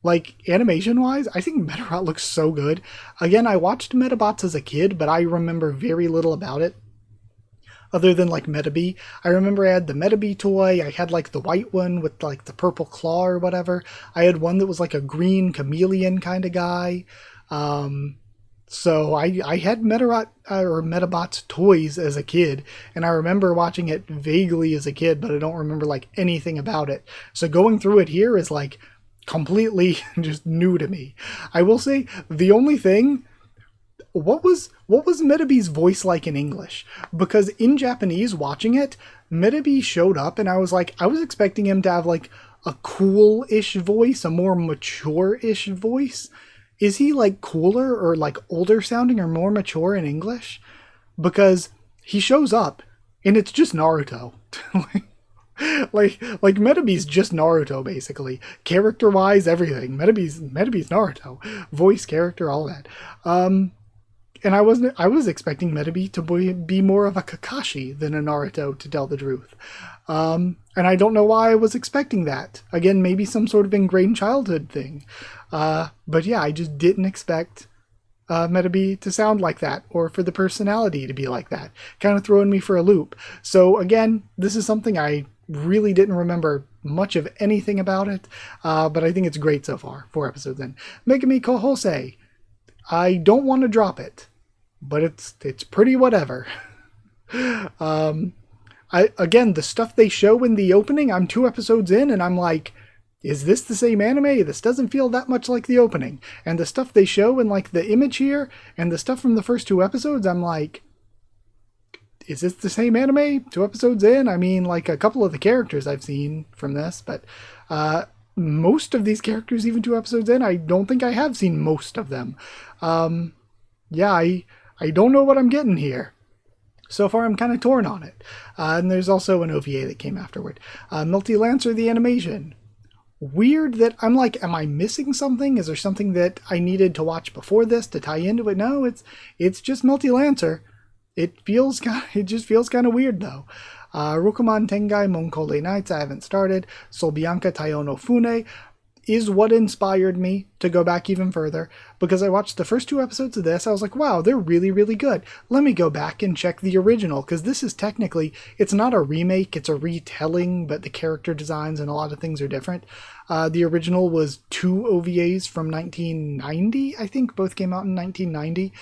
Like, animation-wise, I think Meteorot looks so good. Again, I watched Metabots as a kid, but I remember very little about it. Other than, like, Metabee. I remember I had the Metabee toy. I had, like, the white one with, like, the purple claw or whatever. I had one that was, like, a green chameleon kind of guy. So I had Meteorot or Metabots toys as a kid, and I remember watching it vaguely as a kid, but I don't remember like anything about it. So going through it here is like completely just new to me. I will say the only thing, what was Metabee's voice like in English? Because in Japanese, watching it, Metabee showed up, and I was expecting him to have like a cool-ish voice, a more mature-ish voice. Is he like cooler or like older sounding or more mature in English? Because he shows up and it's just Naruto. like Metabee's just Naruto basically. Character wise, everything. Metabee's Naruto. Voice, character, all that. And I was expecting Metabee to be more of a Kakashi than a Naruto, to tell the truth. And I don't know why I was expecting that. Again, maybe some sort of ingrained childhood thing. But yeah, I just didn't expect Metabee to sound like that, or for the personality to be like that. Kind of throwing me for a loop. So again, this is something I really didn't remember much of anything about it, but I think it's great so far. 4 episodes in. Megami Kohosei. I don't want to drop it, but it's pretty whatever. Again, the stuff they show in the opening, I'm 2 episodes in, and I'm like, is this the same anime? This doesn't feel that much like the opening. And the stuff they show in like the image here, and the stuff from the first 2 episodes, I'm like, is this the same anime? 2 episodes in? I mean, like a couple of the characters I've seen from this, but most of these characters, even 2 episodes in, I don't think I have seen most of them. Yeah, I don't know what I'm getting here. So far, I'm kind of torn on it. And there's also an OVA that came afterward. Multi-Lancer, the animation. Weird that I'm like, am I missing something? Is there something that I needed to watch before this to tie into it? No, it's just Multi-Lancer. It just feels kind of weird though. Rokuman Tengai Monkole Nights, I haven't started. Soul Bianca Taiyo no Fune is what inspired me to go back even further, because I watched the first 2 episodes of this. I was like, wow, they're really, really good. Let me go back and check the original, because this is technically, it's not a remake, it's a retelling, but the character designs and a lot of things are different. The original was 2 OVAs from 1990, I think. Both came out in 1990.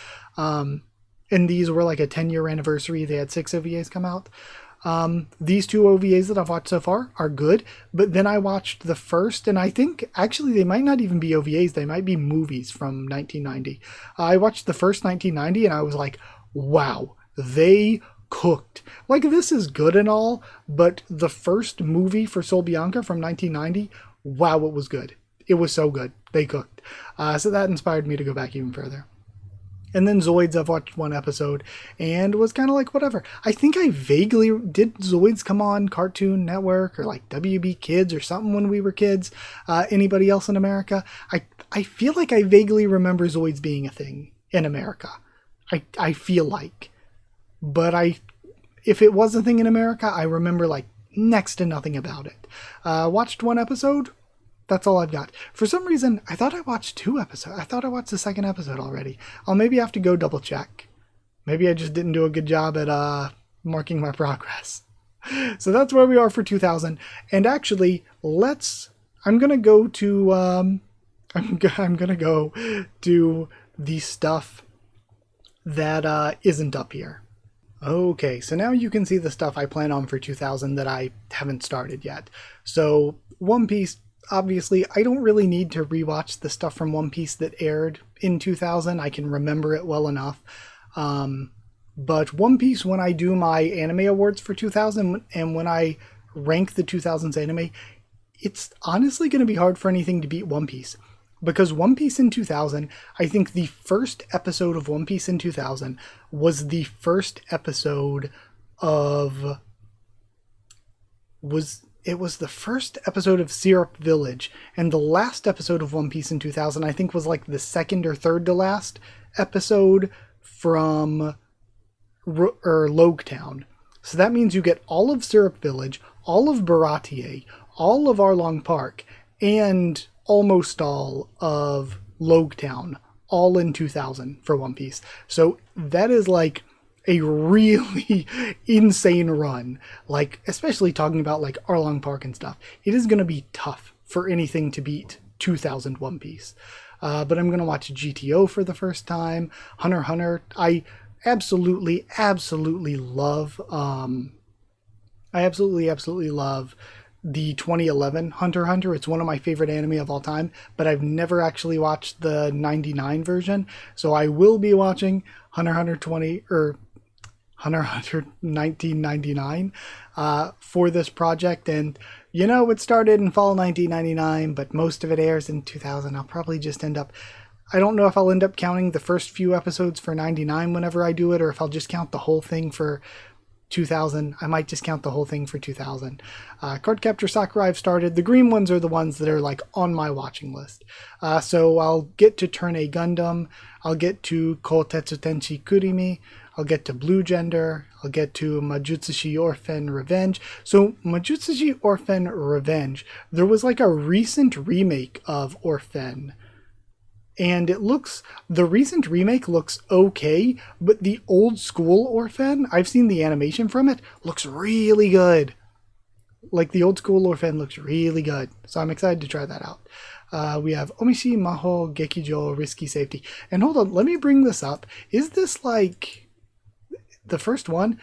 And these were like a 10-year anniversary. They had 6 OVAs come out. These 2 OVAs that I've watched so far are good, but then I watched the first, and I think actually they might not even be OVAs, they might be movies from 1990. I watched the first 1990 and I was like, wow, they cooked. Like, this is good and all, but the first movie for Soul Bianca from 1990, wow, it was good. It was so good. They cooked. So that inspired me to go back even further. And then Zoids, I've watched 1 episode and was kind of like, whatever. I think I vaguely, did Zoids come on Cartoon Network or like WB Kids or something when we were kids? Anybody else in America? I feel like I vaguely remember Zoids being a thing in America. I feel like. But if it was a thing in America, I remember like next to nothing about it. Watched 1 episode. That's all I've got. For some reason, I thought I watched 2 episodes. I thought I watched the 2nd episode already. I'll maybe have to go double check. Maybe I just didn't do a good job at marking my progress. So that's where we are for 2000. And actually, I'm gonna go to I'm gonna go to the stuff that isn't up here. Okay, so now you can see the stuff I plan on for 2000 that I haven't started yet. So One Piece. Obviously, I don't really need to rewatch the stuff from One Piece that aired in 2000. I can remember it well enough. But One Piece, when I do my anime awards for 2000 and when I rank the 2000s anime, it's honestly going to be hard for anything to beat One Piece. Because One Piece in 2000, I think the first episode of One Piece in 2000 was the first episode of... It was the first episode of Syrup Village, and the last episode of One Piece in 2000, I think, was like the 2nd or 3rd to last episode from Logetown. So that means you get all of Syrup Village, all of Baratier, all of Arlong Park, and almost all of Logetown, all in 2000 for One Piece. So that is like a really insane run, like especially talking about like Arlong Park and stuff. It is going to be tough for anything to beat 2000 One Piece. But I'm going to watch GTO for the first time. Hunter x Hunter, I absolutely love. I absolutely love the 2011 Hunter x Hunter. It's one of my favorite anime of all time, but I've never actually watched the 99 version. So I will be watching Hunter x Hunter Hunter x Hunter 1999 for this project. And you know, it started in fall 1999, but most of it airs in 2000. I'll probably just end up, I don't know if I'll end up counting the first few episodes for 99 whenever I do it, or if I'll just count the whole thing for 2000. I might just count the whole thing for 2000. Cardcaptor Sakura I've started. The green ones are the ones that are like on my watching list. So I'll get to Turn A Gundam. I'll get to Koutetsu Tenshi Kurimi. I'll get to Blue Gender. I'll get to Majutsushi Orphan Revenge. So Majutsushi Orphan Revenge, there was like a recent remake of Orphan. And the recent remake looks okay, but the old school Orphan, I've seen the animation from it, looks really good. Like the old school Orphan looks really good. So I'm excited to try that out. We have Omishi Maho Gekijo Risky Safety. And hold on, let me bring this up. Is this like the first one?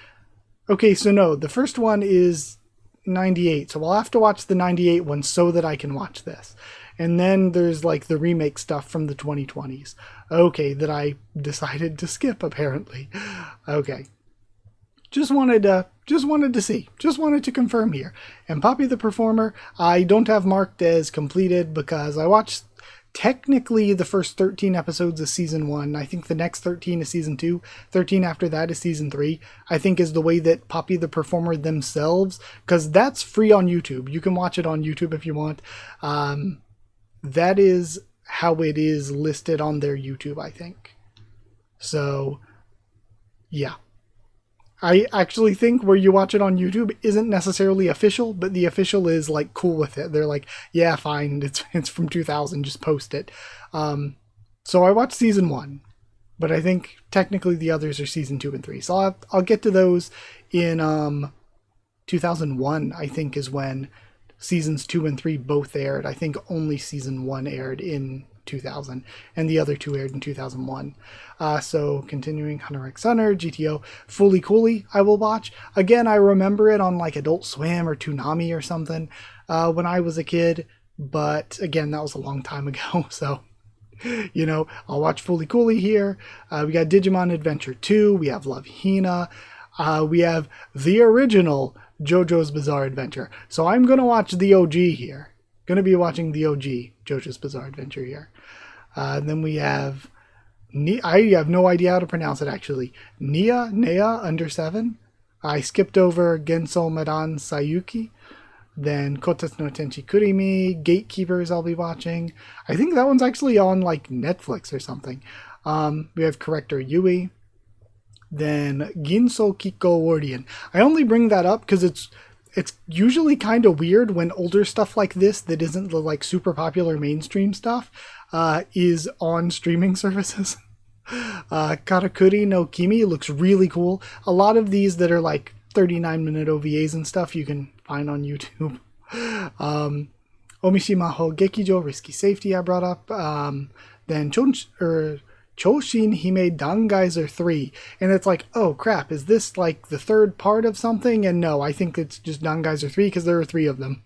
Okay, so no, the first one is 98. So I'll have to watch the 98 one so that I can watch this. And then there's like the remake stuff from the 2020s. Okay, that I decided to skip apparently. Okay. Just wanted to see. Just wanted to confirm here. And Poppy the Performer, I don't have marked as completed because I watched technically the first 13 episodes of season 1. I think the next 13 is season 2. 13 after that is season 3. I think is the way that Poppy the Performer themselves, because that's free on YouTube. You can watch it on YouTube if you want. That is how it is listed on their YouTube, I think. So, yeah. I actually think where you watch it on YouTube isn't necessarily official, but the official is like cool with it. They're like, yeah, fine, it's from 2000, just post it. So I watched season 1, but I think technically the others are season 2 and 3. So I'll get to those in 2001. I think is when seasons 2 and 3 both aired. I think only season 1 aired in 2000, and the other 2 aired in 2001. So continuing, Hunter x Hunter, GTO, Fully Cooley, I will watch. Again, I remember it on like Adult Swim or Toonami or something when I was a kid, but again, that was a long time ago, so I'll watch Fully Cooley here. We got Digimon Adventure 2, we have Love Hina, we have the original JoJo's Bizarre Adventure. So I'm going to watch the OG here. Going to be watching the OG JoJo's Bizarre Adventure here. Then we have, I have no idea how to pronounce it actually. Nea under 7. I skipped over Genso Madan Sayuki. Then Kotetsu no Tenchi Kurimi, Gatekeepers I'll be watching. I think that one's actually on like Netflix or something. We have Corrector Yui. Then Ginso Kikko Wardian. I only bring that up because it's usually kind of weird when older stuff like this that isn't the like super popular mainstream stuff is on streaming services. Karakuri no Kimi looks really cool. A lot of these that are like 39-minute OVAs and stuff you can find on YouTube. Omishima Ho Gekijo Risky Safety I brought up. Then Choshin Hime Dangaiser 3. And it's like, oh crap, is this like the third part of something? And no, I think it's just Dangaiser 3 because there are 3 of them.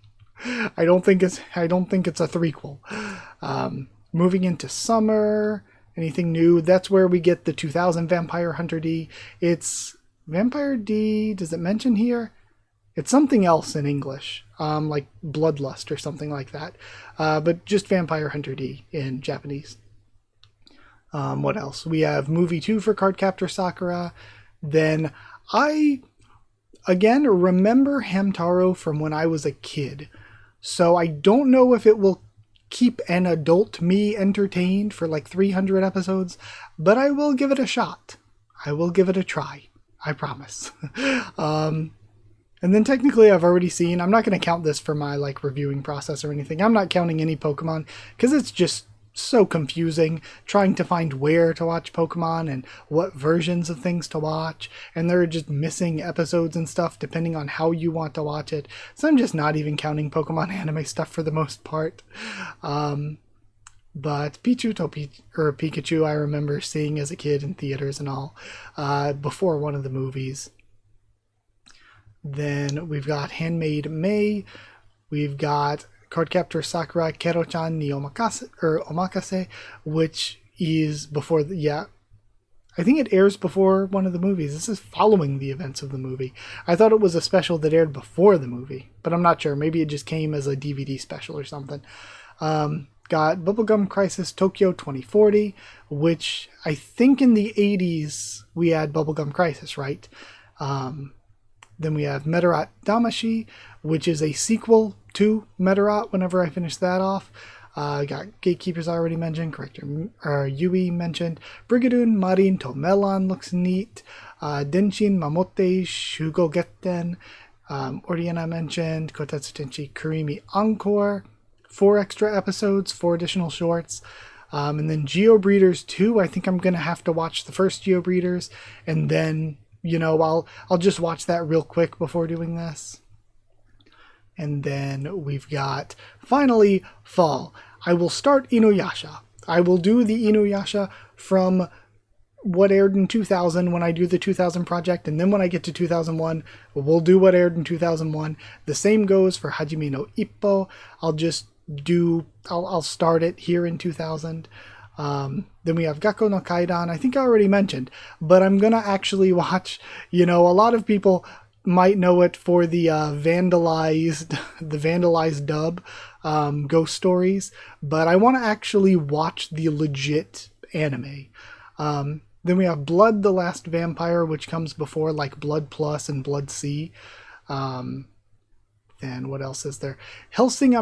I don't think it's a threequel. Moving into summer, anything new? That's where we get the 2000 Vampire Hunter D. It's Vampire D, does it mention here? It's something else in English, like Bloodlust or something like that. But just Vampire Hunter D in Japanese. What else? We have movie 2 for Cardcaptor Sakura. Then I, again, remember Hamtaro from when I was a kid. So I don't know if it will keep an adult me entertained for like 300 episodes, but I will give it a shot. I will give it a try. I promise. And then technically I've already seen, I'm not going to count this for my like reviewing process or anything. I'm not counting any Pokemon because it's just so confusing trying to find where to watch Pokemon and what versions of things to watch, and they're just missing episodes and stuff depending on how you want to watch it. So I'm just not even counting Pokemon anime stuff for the most part. But Pikachu I remember seeing as a kid in theaters and all before one of the movies. Then we've got Handmaid May, we've got Cardcaptor Sakura Kero-chan ni Omakase, which is before I think it airs before one of the movies. This is following the events of the movie. I thought it was a special that aired before the movie, but I'm not sure. Maybe it just came as a DVD special or something. Got Bubblegum Crisis Tokyo 2040, which I think in the 80s we had Bubblegum Crisis, right? Then we have Meteorat Damashi, which is a sequel to Meteorat whenever I finish that off. Got Gatekeepers I already mentioned, Corrector Yui mentioned. Brigadoon Marin to Melon looks neat. Denshin Mamote Shugo Getten. Ordian I mentioned. Kotetsu Tenchi Kurimi Encore. 4 extra episodes, 4 additional shorts. And then Geobreeders 2, I think I'm going to have to watch the first Geobreeders. And then, I'll just watch that real quick before doing this. And then we've got, finally, fall. I will start Inuyasha. I will do the Inuyasha from what aired in 2000 when I do the 2000 project, and then when I get to 2001, we'll do what aired in 2001. The same goes for Hajime no Ippo. I'll start it here in 2000. Then we have Gakko no Kaidan. I think I already mentioned, but I'm gonna actually watch, a lot of people might know it for the vandalized dub, Ghost Stories, but I want to actually watch the legit anime. Then we have Blood the Last Vampire, which comes before like Blood Plus and Blood C. Then what else is there? Hellsing,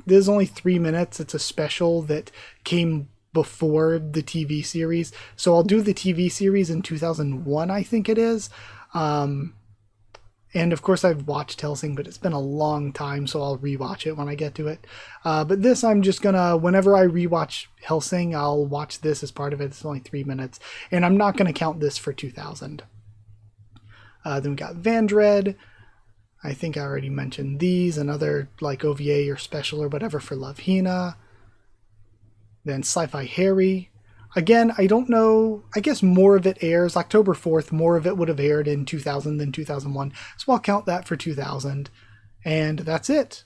there's only 3 minutes. It's a special that came before the TV series. So I'll do the TV series in 2001, I think it is. And of course I've watched Hellsing, but it's been a long time, so I'll rewatch it when I get to it. But this I'm just gonna, whenever I rewatch Hellsing, I'll watch this as part of it. It's only 3 minutes, and I'm not gonna count this for 2000. Then we got Vandred. I think I already mentioned these, another like OVA or special or whatever for Love Hina. Then Sci-Fi Harry. Again, I don't know. I guess more of it airs October 4th. More of it would have aired in 2000 than 2001. So I'll count that for 2000. And that's it.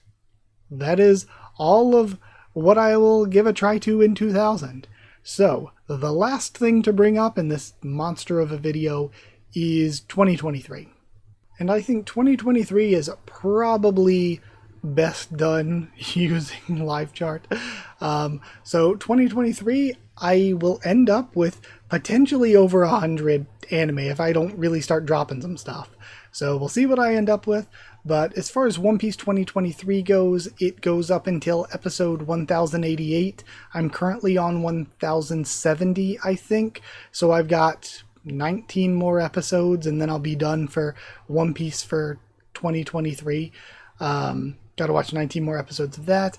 That is all of what I will give a try to in 2000. So the last thing to bring up in this monster of a video is 2023. And I think 2023 is probably best done using live chart. So 2023, I will end up with potentially over 100 anime if I don't really start dropping some stuff. So we'll see what I end up with. But as far as One Piece 2023 goes, it goes up until episode 1088. I'm currently on 1070, I think. So I've got 19 more episodes and then I'll be done for One Piece for 2023. Gotta watch 19 more episodes of that.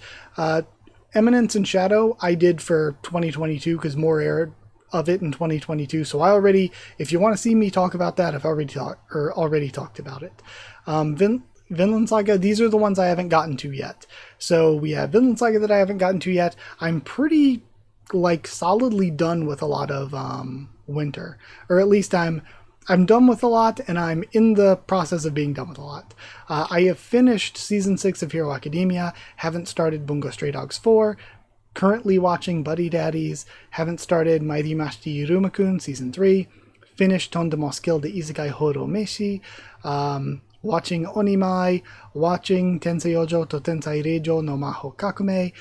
Eminence and Shadow I did for 2022 because more aired of it in 2022. So I already, if you want to see me talk about that, I've already talked about it. Vinland Saga, these are the ones I haven't gotten to yet. So we have Vinland Saga that I haven't gotten to yet. I'm pretty like solidly done with a lot of Winter, or at least I'm done with a lot, and I'm in the process of being done with a lot. I have finished Season 6 of Hero Academia, haven't started Bungo Stray Dogs 4, currently watching Buddy Daddies, haven't started Mairi Mashiti Irumakun Season 3, finished Tondemo Skill de Isekai Horo Meshi, watching Onimai, watching Tensei Ojo to Tensei Reijo no Maho Kakume,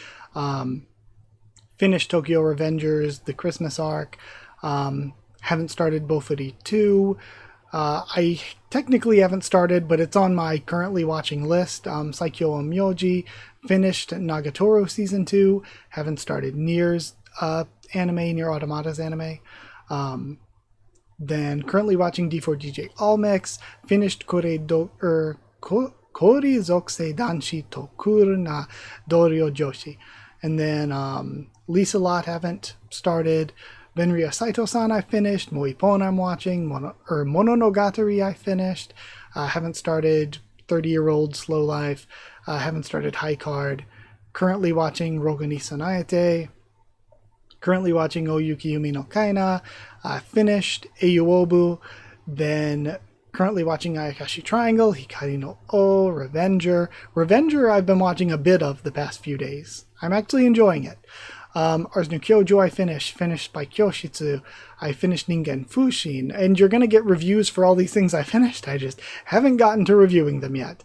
finished Tokyo Revengers, the Christmas arc, haven't started Bofuri 2. I technically haven't started, but it's on my currently watching list. Saikyo Myoji, finished Nagatoro Season 2. Haven't started Nier's anime, Nier Automata's anime. Then currently watching D4DJ All Mix. Finished Kori Zokuse Danshi Tokuru na Doryo Joshi. And then Lisa Lot haven't started. Benria Saito-san I finished, Moipon I'm watching, Mononogatari I finished, haven't started 30-Year-Old Slow Life, haven't started High Card, currently watching Rogani Sanaete, currently watching Oyuki Yumi no Kaina, finished Eiyuobu, then currently watching Ayakashi Triangle, Hikari no O, Revenger I've been watching a bit of the past few days. I'm actually enjoying it. Ars no Kyojo I finished by Kyoshitsu, I finished Ningen Fushin, and you're going to get reviews for all these things I finished, I just haven't gotten to reviewing them yet.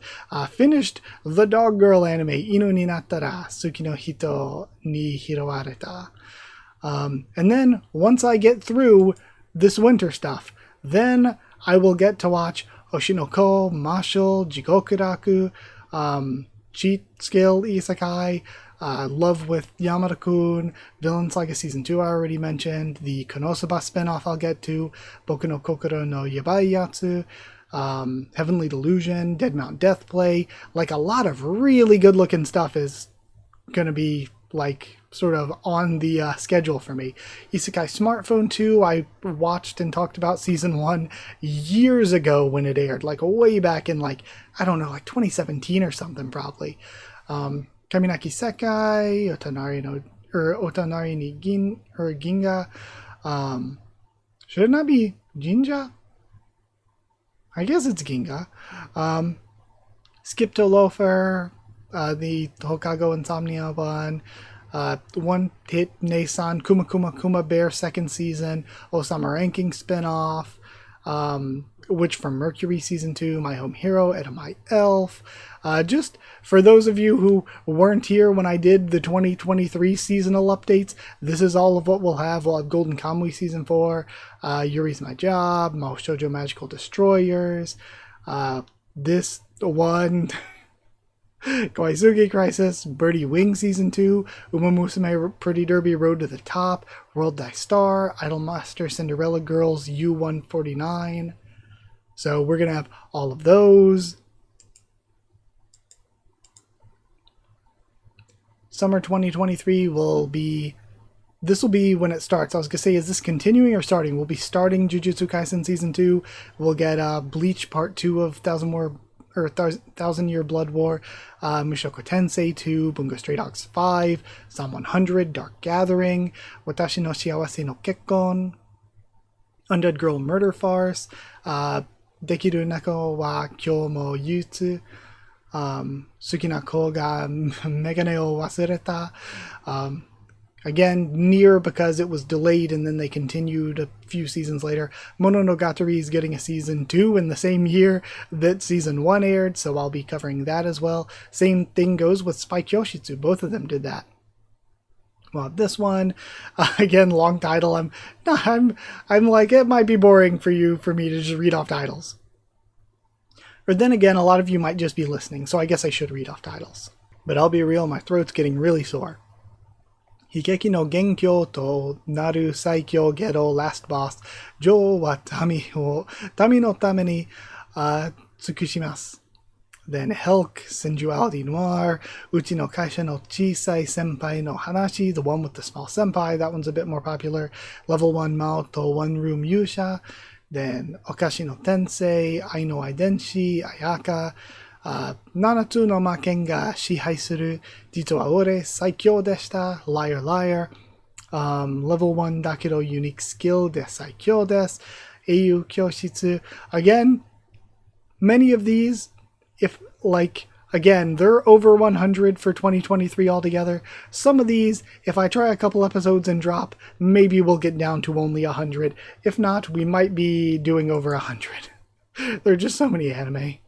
Finished the Dog Girl anime, Inu ni nattara, Suki no hito ni hiroareta. And then, once I get through this winter stuff, then I will get to watch Oshinoko, Mashle, Jigokuraku, Cheat Skill Isekai, Love with Yamada-kun, Villain Saga Season 2 I already mentioned, the Konosuba spinoff I'll get to, Boku no Kokoro no Yabai Yatsu, Heavenly Delusion, Dead Mount Deathplay, like a lot of really good looking stuff is going to be like sort of on the schedule for me. Isekai Smartphone 2, I watched and talked about Season 1 years ago when it aired, like way back in like, I don't know, like 2017 or something probably. Kaminaki Sekai, Otanari ni Ginga. Should it not be Jinja? I guess it's Ginga. Skip to Loafer, the Hokago Insomnia one. One Hit Nesan, Kuma Kuma Kuma Bear second season, Osama Ranking spinoff, Witch from Mercury Season 2, My Home Hero, Edamite Elf. Just for those of you who weren't here when I did the 2023 seasonal updates, this is all of what we'll have. We'll have Golden Kamui Season 4, Yuri's My Job, Mahou Shoujo Magical Destroyers, this one, Koizuki Crisis, Birdie Wing Season 2, Uma Musume Pretty Derby Road to the Top, World Thy Star, Idolmaster Cinderella Girls U149, So we're going to have all of those. Summer 2023 will be, this will be when it starts. I was going to say, is this continuing or starting? We'll be starting Jujutsu Kaisen Season 2. We'll get Bleach Part 2 of Thousand Year Blood War, Mushoku Tensei 2, Bungo Stray Dogs 5, Psalm 100, Dark Gathering, Watashi no Shiawase no Kekkon, Undead Girl Murder Farce, Dekiru Neko wa Kyou mo Yutsu, Sukina ko ga Megane o Wasureta. Again, near because it was delayed and then they continued a few seasons later. Mononogatari is getting a season 2 in the same year that season 1 aired, so I'll be covering that as well. Same thing goes with Spike Yoshitsu. Both of them did that. Well, this one, again, long title. I'm like, it might be boring for me to just read off titles. Or then again, a lot of you might just be listening, so I guess I should read off titles. But I'll be real, my throat's getting really sore. Higeki no Genkyo to Naru Saikyo Gero Last Boss Jo wa Tami no tame ni tsukushimasu. Then Helk, Sensuality Noir, Uchi no Kaisha no Chisai Senpai no Hanashi, the one with the small senpai, that one's a bit more popular. Level 1 Mao to One Room Yusha. Then Okashi no Tensei, Ai no Aidenshi, Ayaka, Nanatsu no Maken ga Shihai suru, Jitsu wa ore Saikyou deshita, Liar Liar, Level 1 Dakedo Unique Skill de Saikyou desu, Eiyu Kyoshitsu. Again, many of these, if like, again, they're over 100 for 2023 altogether. Some of these, if I try a couple episodes and drop, maybe we'll get down to only 100. If not, we might be doing over 100. There are just so many anime.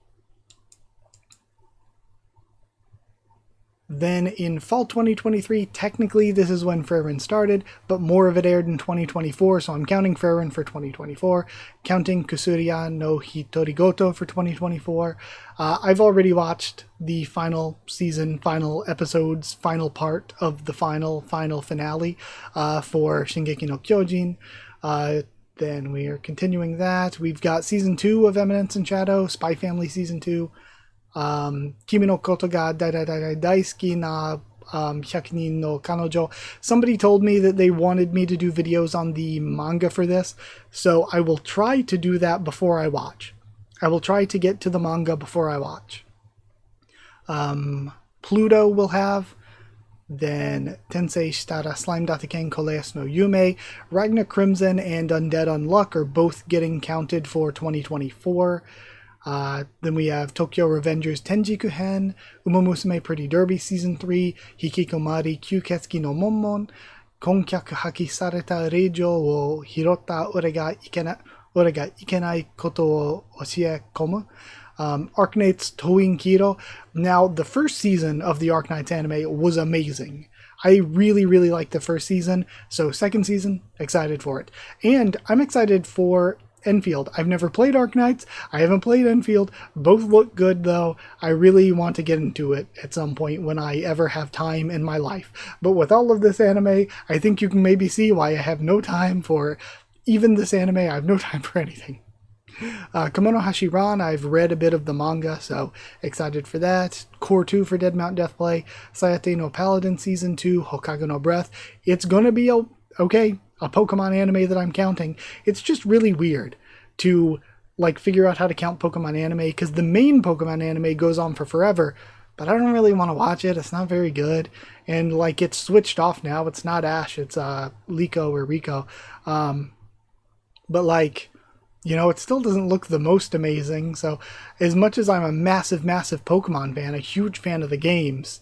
Then in fall 2023, technically this is when Frieren started, but more of it aired in 2024, so I'm counting Frieren for 2024, counting Kusuriya no Hitorigoto for 2024. I've already watched the final season, final episodes, final part of the final finale for Shingeki no Kyojin. Then we are continuing that. We've got Season 2 of Eminence and Shadow, Spy Family Season 2. Kimi no koto ga daisuki na Hyakinin no Kanojo. Somebody told me that they wanted me to do videos on the manga for this, so I will try to do that before I watch. I will try to get to the manga before I watch. Pluto will have, then Tensei Shitara Slime Dataken Koleas no Yume, Ragna Crimson and Undead Unluck are both getting counted for 2024. Then we have Tokyo Revengers Tenjiku Hen, Umamusume Pretty Derby Season 3, Hikikomari Kyuketsuki no Monmon, Konkyaku Haki Sareta Reijo wo Hirota ore ga ikenai koto o oshie komu. Arknights Towing Kiro. Now, the first season of the Arknights anime was amazing. I really, really liked the first season, so second season, excited for it. And I'm excited for Enfield. I've never played Arknights. I haven't played Enfield. Both look good, though. I really want to get into it at some point when I ever have time in my life. But with all of this anime, I think you can maybe see why I have no time for even this anime. I have no time for anything. Kemono Hashiran, I've read a bit of the manga, so excited for that. Core 2 for Dead Mount Deathplay. Sayate no Paladin Season 2, Hokago no Breath. It's gonna be okay. A Pokemon anime that I'm counting. It's just really weird to like figure out how to count Pokemon anime because the main Pokemon anime goes on for forever, but I don't really want to watch it. It's not very good, and like it's switched off now. It's not Ash, it's Liko or Rico. But like, you know, it still doesn't look the most amazing. So as much as I'm a massive Pokemon fan, a huge fan of the games,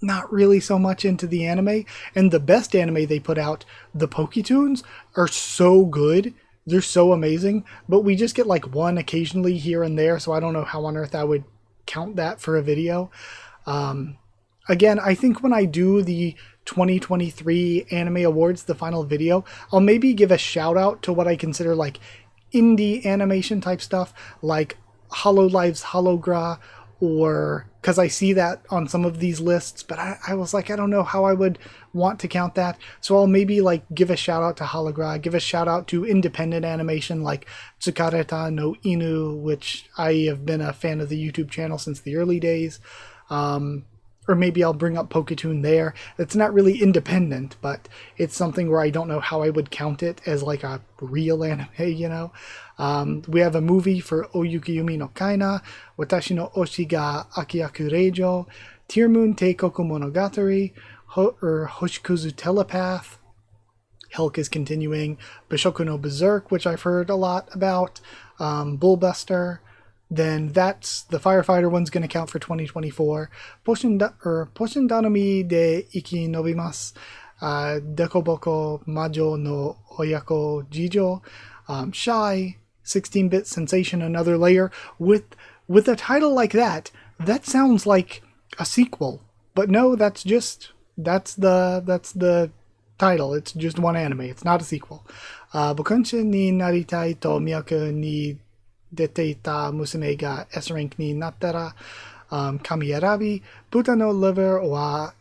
not really so much into the anime. And the best anime they put out, the Poketoons, are so good. They're so amazing. But we just get like one occasionally here and there, so I don't know how on earth I would count that for a video. Again, I think when I do the 2023 Anime Awards, the final video, I'll maybe give a shout out to what I consider like indie animation type stuff, like Hololive's Hologra, or because I see that on some of these lists, but I was like, I don't know how I would want to count that. So I'll maybe like give a shout out to Hologra, give a shout out to independent animation like Tsukareta no Inu, which I have been a fan of the YouTube channel since the early days. Or maybe I'll bring up Poketoon there. It's not really independent, but it's something where I don't know how I would count it as like a real anime, you know? We have a movie for Oyukiyumi no Kaina, Watashi no Oshi ga Akiaku Reijo, Tear Moon Teikoku Monogatari, Hoshikuzu Telepath, Helk is continuing, Bishoku no Berserk, which I've heard a lot about, Bullbuster. Then that's the firefighter one's going to count for 2024. Poshin Danomi de Iki Nobimasu, Dekoboko Majo no Oyako Jijo, Shy, 16-bit Sensation, Another Layer. With a title like that, that sounds like a sequel. But no, that's the title. It's just one anime. It's not a sequel. Bokunshin ni naritai to Miyaku ni 出ていた娘が S ランクになったら、神選び、豚のリバーは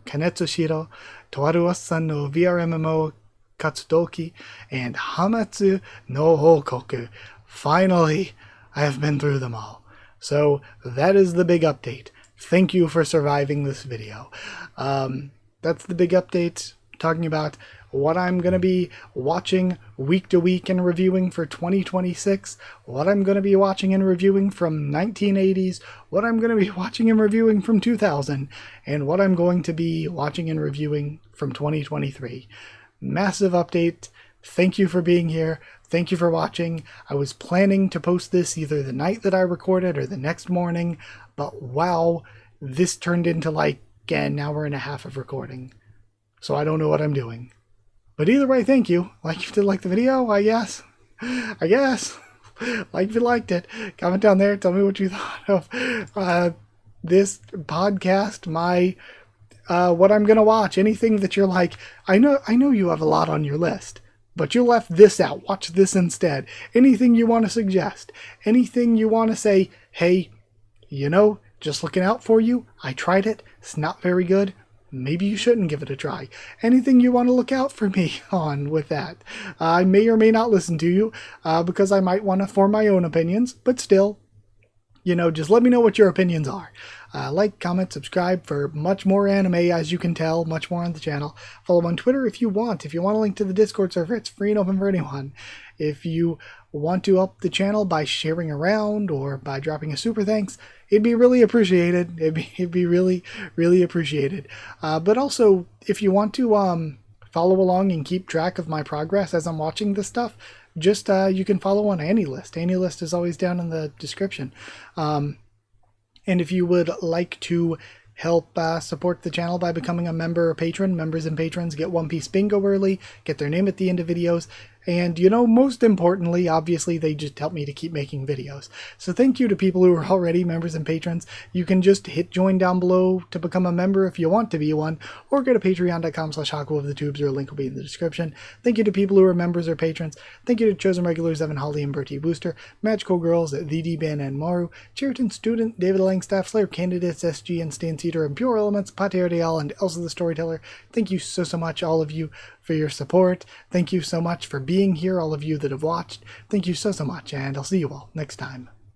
加熱しろ、とあるおっさんの VRMMO 活動期、and 破滅の報告. Finally, I have been through them all. So that is the big update. Thank you for surviving this video. That's the big update, talking about what I'm going to be watching week to week and reviewing for 2026, what I'm going to be watching and reviewing from 1980s, what I'm going to be watching and reviewing from 2000, and what I'm going to be watching and reviewing from 2023. Massive update. Thank you for being here. Thank you for watching. I was planning to post this either the night that I recorded or the next morning, but wow, this turned into like an hour and a half of recording. So I don't know what I'm doing. But either way, thank you. Like if you did like the video, I guess. Like if you liked it. Comment down there. Tell me what you thought of this podcast, my what I'm gonna watch. Anything that you're like, I know you have a lot on your list, but you left this out. Watch this instead. Anything you want to suggest. Anything you want to say, hey, you know, just looking out for you. I tried it. It's not very good. Maybe you shouldn't give it a try. Anything you want to look out for me on with that. I may or may not listen to you because I might want to form my own opinions, but still, you know, just let me know what your opinions are. Like, comment, subscribe for much more anime, as you can tell, much more on the channel. Follow on Twitter if you want. If you want a link to the Discord server, it's free and open for anyone. If you want to help the channel by sharing around or by dropping a super thanks, it'd be really appreciated. It'd be really, really appreciated. But also, if you want to follow along and keep track of my progress as I'm watching this stuff, just you can follow on AniList. AniList is always down in the description. And if you would like to help support the channel by becoming a member or patron, members and patrons get One Piece Bingo early, get their name at the end of videos, and, you know, most importantly, obviously, they just help me to keep making videos. So thank you to people who are already members and patrons. You can just hit join down below to become a member if you want to be one, or go to patreon.com/Haku of the Tubes, or a link will be in the description. Thank you to people who are members or patrons. Thank you to chosen regulars Evan Holly and Bertie Booster, Magical Girls, The Ben and Maru, Cheriton Student, David Langstaff, Slayer Candidates, SG and Stan Cedar, and Pure Elements, Pater Real, and Elsa the Storyteller. Thank you so much, all of you, for your support. Thank you so much for being here, all of you that have watched. Thank you so much, and I'll see you all next time.